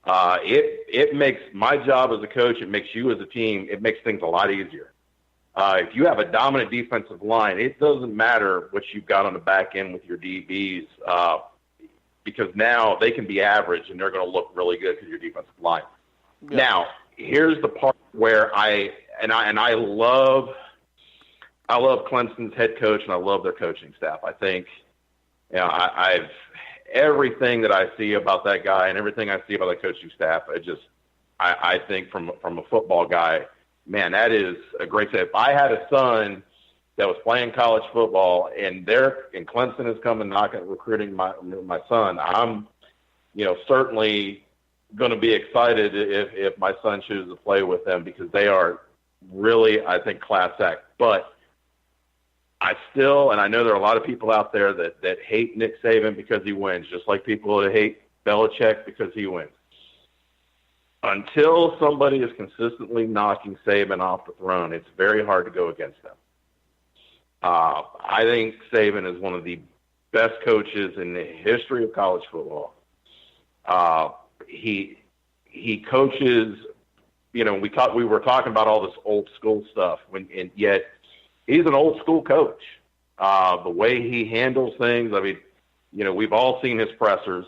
it makes my job as a coach, it makes you as a team, it makes things a lot easier. If you have a dominant defensive line, it doesn't matter what you've got on the back end with your DBs, because now they can be average and they're going to look really good because your defensive line. Yeah. Now, here's the part where I love Clemson's head coach, and I love their coaching staff. I think, you know, I've everything that I see about that guy and everything I see about that coaching staff, I think from a football guy, man, that is a great set. If I had a son that was playing college football and Clemson is coming knocking, recruiting my son, I'm, you know, certainly going to be excited if my son chooses to play with them, because they are really, I think, class act. But I still, and I know there are a lot of people out there that hate Nick Saban because he wins, just like people that hate Belichick because he wins. Until somebody is consistently knocking Saban off the throne, it's very hard to go against them. I think Saban is one of the best coaches in the history of college football. He coaches, you know, we were talking about all this old school stuff, and yet he's an old school coach. The way he handles things, I mean, you know, we've all seen his pressers.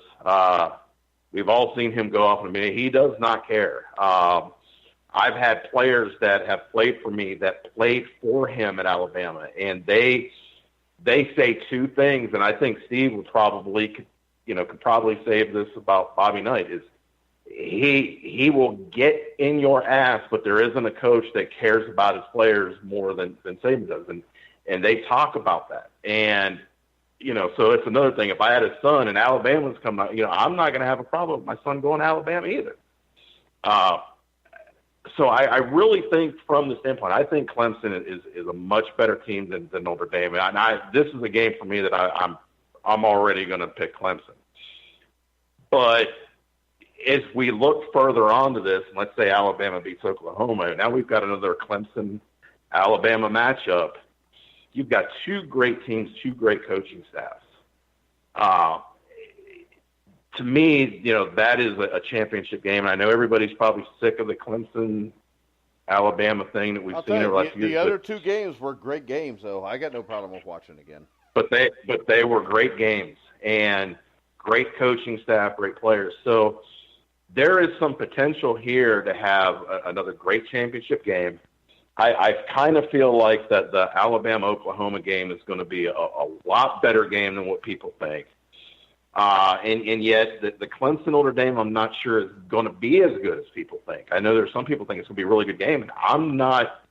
We've all seen him go off in a minute. He does not care. I've had players that have played for me that played for him at Alabama, and they say two things, and I think Steve would probably, could probably say this about Bobby Knight, is he will get in your ass, but there isn't a coach that cares about his players more than Saban does, and they talk about that. And so it's another thing. If I had a son and Alabama's coming out, I'm not going to have a problem with my son going to Alabama either. So I really think from the standpoint, I think Clemson is a much better team than Notre Dame. And this is a game for me that I'm already going to pick Clemson. But as we look further on to this, and let's say Alabama beats Oklahoma, now we've got another Clemson-Alabama matchup. You've got two great teams, two great coaching staffs. To me, that is a championship game. And I know everybody's probably sick of the Clemson-Alabama thing that we've seen over the last few years. The other two games were great games, though. I got no problem with watching again. But they were great games, and great coaching staff, great players. So there is some potential here to have another great championship game. I kind of feel like that the Alabama-Oklahoma game is going to be a lot better game than what people think. And yet the Clemson-Notre Dame, I'm not sure is going to be as good as people think. I know there's some people think it's going to be a really good game, and I'm not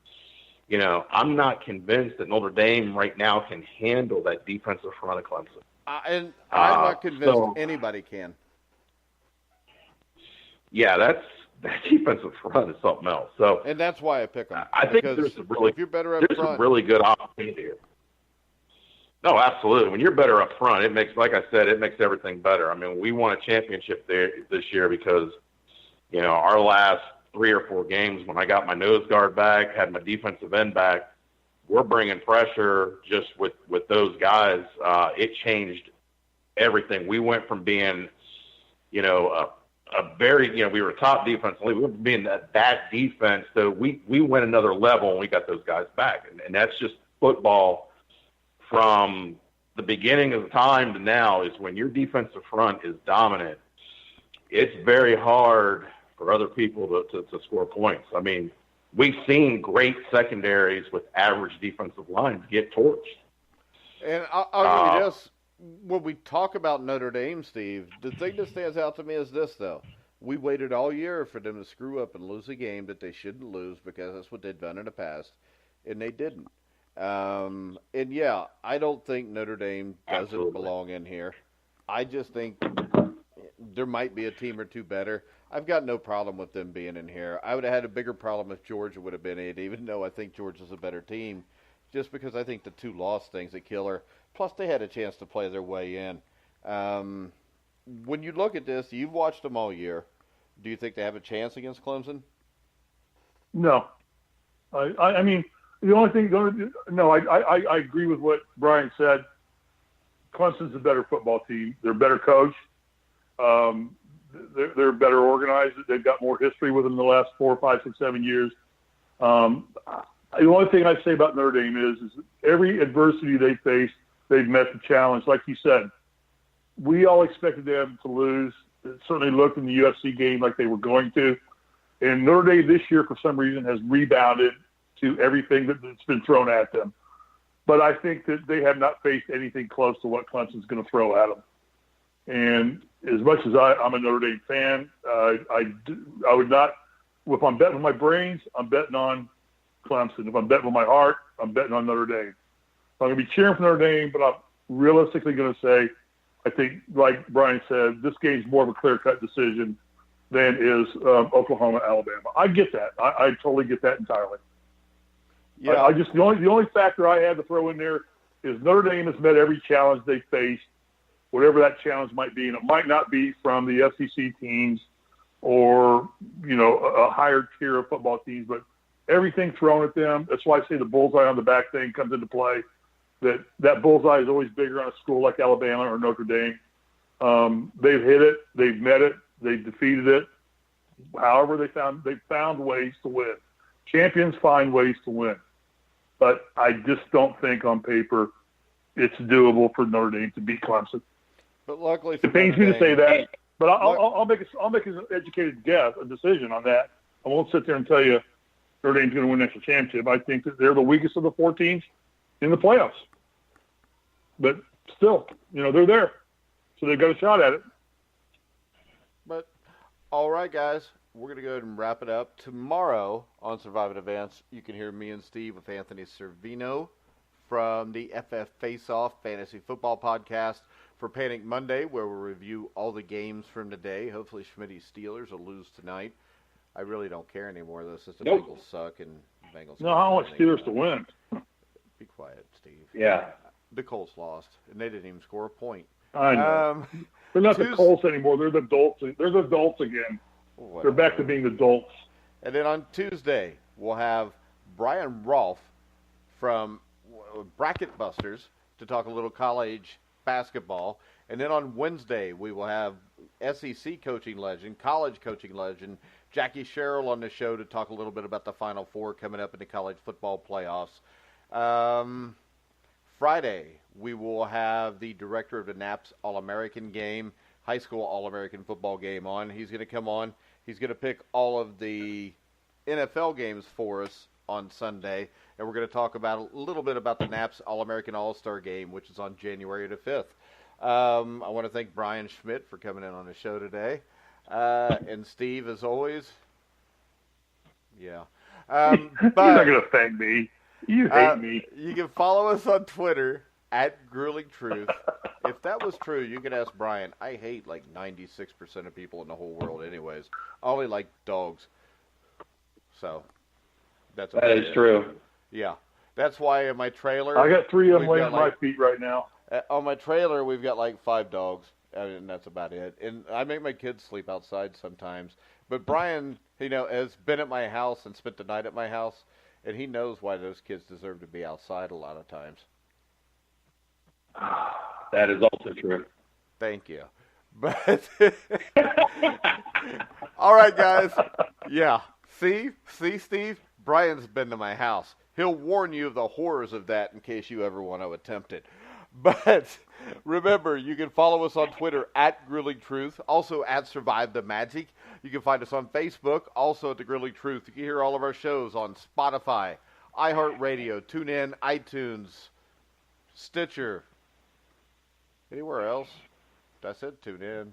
convinced that Notre Dame right now can handle that defensive front of Clemson. And I'm not convinced anybody can. Yeah, that defensive front is something else. So, and that's why I pick them. I think there's a really good opportunity here. No, absolutely. When you're better up front, it makes, like I said, it makes everything better. I mean, we won a championship there this year because, our last 3 or 4 games when I got my nose guard back, had my defensive end back, we're bringing pressure just with those guys. It changed everything. We went from being, a very, we were a top defense. We went from being that defense. So we went another level when we got those guys back. And that's just football from the beginning of the time to now is when your defensive front is dominant. It's very hard for other people to score points. I mean, we've seen great secondaries with average defensive lines get torched. And I'll give you this. When we talk about Notre Dame, Steve, the thing that stands out to me is this, though. We waited all year for them to screw up and lose a game that they shouldn't lose because that's what they've done in the past, and they didn't. And, yeah, I don't think Notre Dame doesn't belong in here. I just think there might be a team or two better. I've got no problem with them being in here. I would have had a bigger problem if Georgia would have been in, even though I think Georgia's a better team, just because I think the 2 loss thing's a killer. Plus, they had a chance to play their way in. When you look at this, you've watched them all year. Do you think they have a chance against Clemson? No. I mean, the only thing – no, I agree with what Brian said. Clemson's a better football team. They're a better coach. They're better organized. They've got more history with them the last 4, 5, 6, 7 years. The only thing I say about Notre Dame is every adversity they face, they've met the challenge. Like you said, we all expected them to lose. It certainly looked in the UFC game like they were going to. And Notre Dame this year, for some reason, has rebounded to everything that's been thrown at them. But I think that they have not faced anything close to what Clemson's going to throw at them. And as much as I'm a Notre Dame fan, I would not – if I'm betting with my brains, I'm betting on Clemson. If I'm betting with my heart, I'm betting on Notre Dame. I'm going to be cheering for Notre Dame, but I'm realistically going to say I think, like Brian said, this game's more of a clear-cut decision than is Oklahoma, Alabama. I get that. I totally get that entirely. Yeah. I just the only factor I had to throw in there is Notre Dame has met every challenge they faced, whatever that challenge might be, and it might not be from the SEC teams or a higher tier of football teams, but everything thrown at them. That's why I say the bullseye on the back thing comes into play. That bullseye is always bigger on a school like Alabama or Notre Dame. They've hit it, they've met it, they've defeated it. However, they found ways to win. Champions find ways to win, but I just don't think on paper it's doable for Notre Dame to beat Clemson. But luckily, it pains me to say that, but I'll make an educated guess, a decision on that. I won't sit there and tell you Notre Dame's going to win the national championship. I think that they're the weakest of the 4 teams in the playoffs. But still, they're there. So they've got a shot at it. But, all right, guys, we're going to go ahead and wrap it up. Tomorrow on Surviving Advance, you can hear me and Steve with Anthony Servino from the FF Face-Off Fantasy Football Podcast for Panic Monday, where we'll review all the games from today. Hopefully Schmidt's Steelers will lose tonight. I really don't care anymore, though, since the Bengals suck and Bengals. No, I want Steelers to win. Be quiet, Steve. Yeah. The Colts lost, and they didn't even score a point. I know. They're not the Colts anymore. They're the adults. They're the adults again. Whatever. They're back to being adults. And then on Tuesday, we'll have Brian Rolfe from Bracket Busters to talk a little college basketball. And then on Wednesday, we will have SEC coaching legend, college coaching legend, Jackie Sherrill on the show to talk a little bit about the Final Four coming up in the college football playoffs. Friday, we will have the director of the NAPS All-American game, high school All-American football game on. He's going to come on. He's going to pick all of the NFL games for us on Sunday, and we're going to talk about a little bit about the NAPS All-American All-Star game, which is on January the 5th. I want to thank Brian Schmidt for coming in on the show today. And Steve, as always, yeah. But you're not going to thank me. You hate me. You can follow us on Twitter at Grueling Truth. If that was true, you could ask Brian. I hate like 96% of people in the whole world anyways. I only like dogs. So that is true. Yeah. That's why in my trailer... I got 3 of them laying at my feet right now. On my trailer, we've got like 5 dogs. and that's about it. And I make my kids sleep outside sometimes. But Brian, has been at my house and spent the night at my house, and he knows why those kids deserve to be outside a lot of times. That is also true. Thank you. But all right, guys. Yeah. See, Steve? Brian's been to my house. He'll warn you of the horrors of that in case you ever want to attempt it. But remember, you can follow us on Twitter at Grilling Truth, also at Survive the Magic. You can find us on Facebook, also at The Grilling Truth. You can hear all of our shows on Spotify, iHeartRadio, TuneIn, iTunes, Stitcher. Anywhere else? I said TuneIn.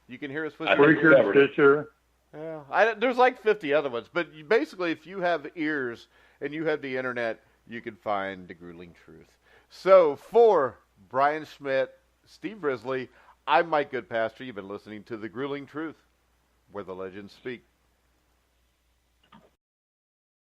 You can hear us with Stitcher. Yeah, there's like 50 other ones, but basically, if you have ears and you have the internet, you can find The Grueling Truth. So, for Brian Schmidt, Steve Risley, I'm Mike Goodpaster. You've been listening to The Grueling Truth, where the legends speak.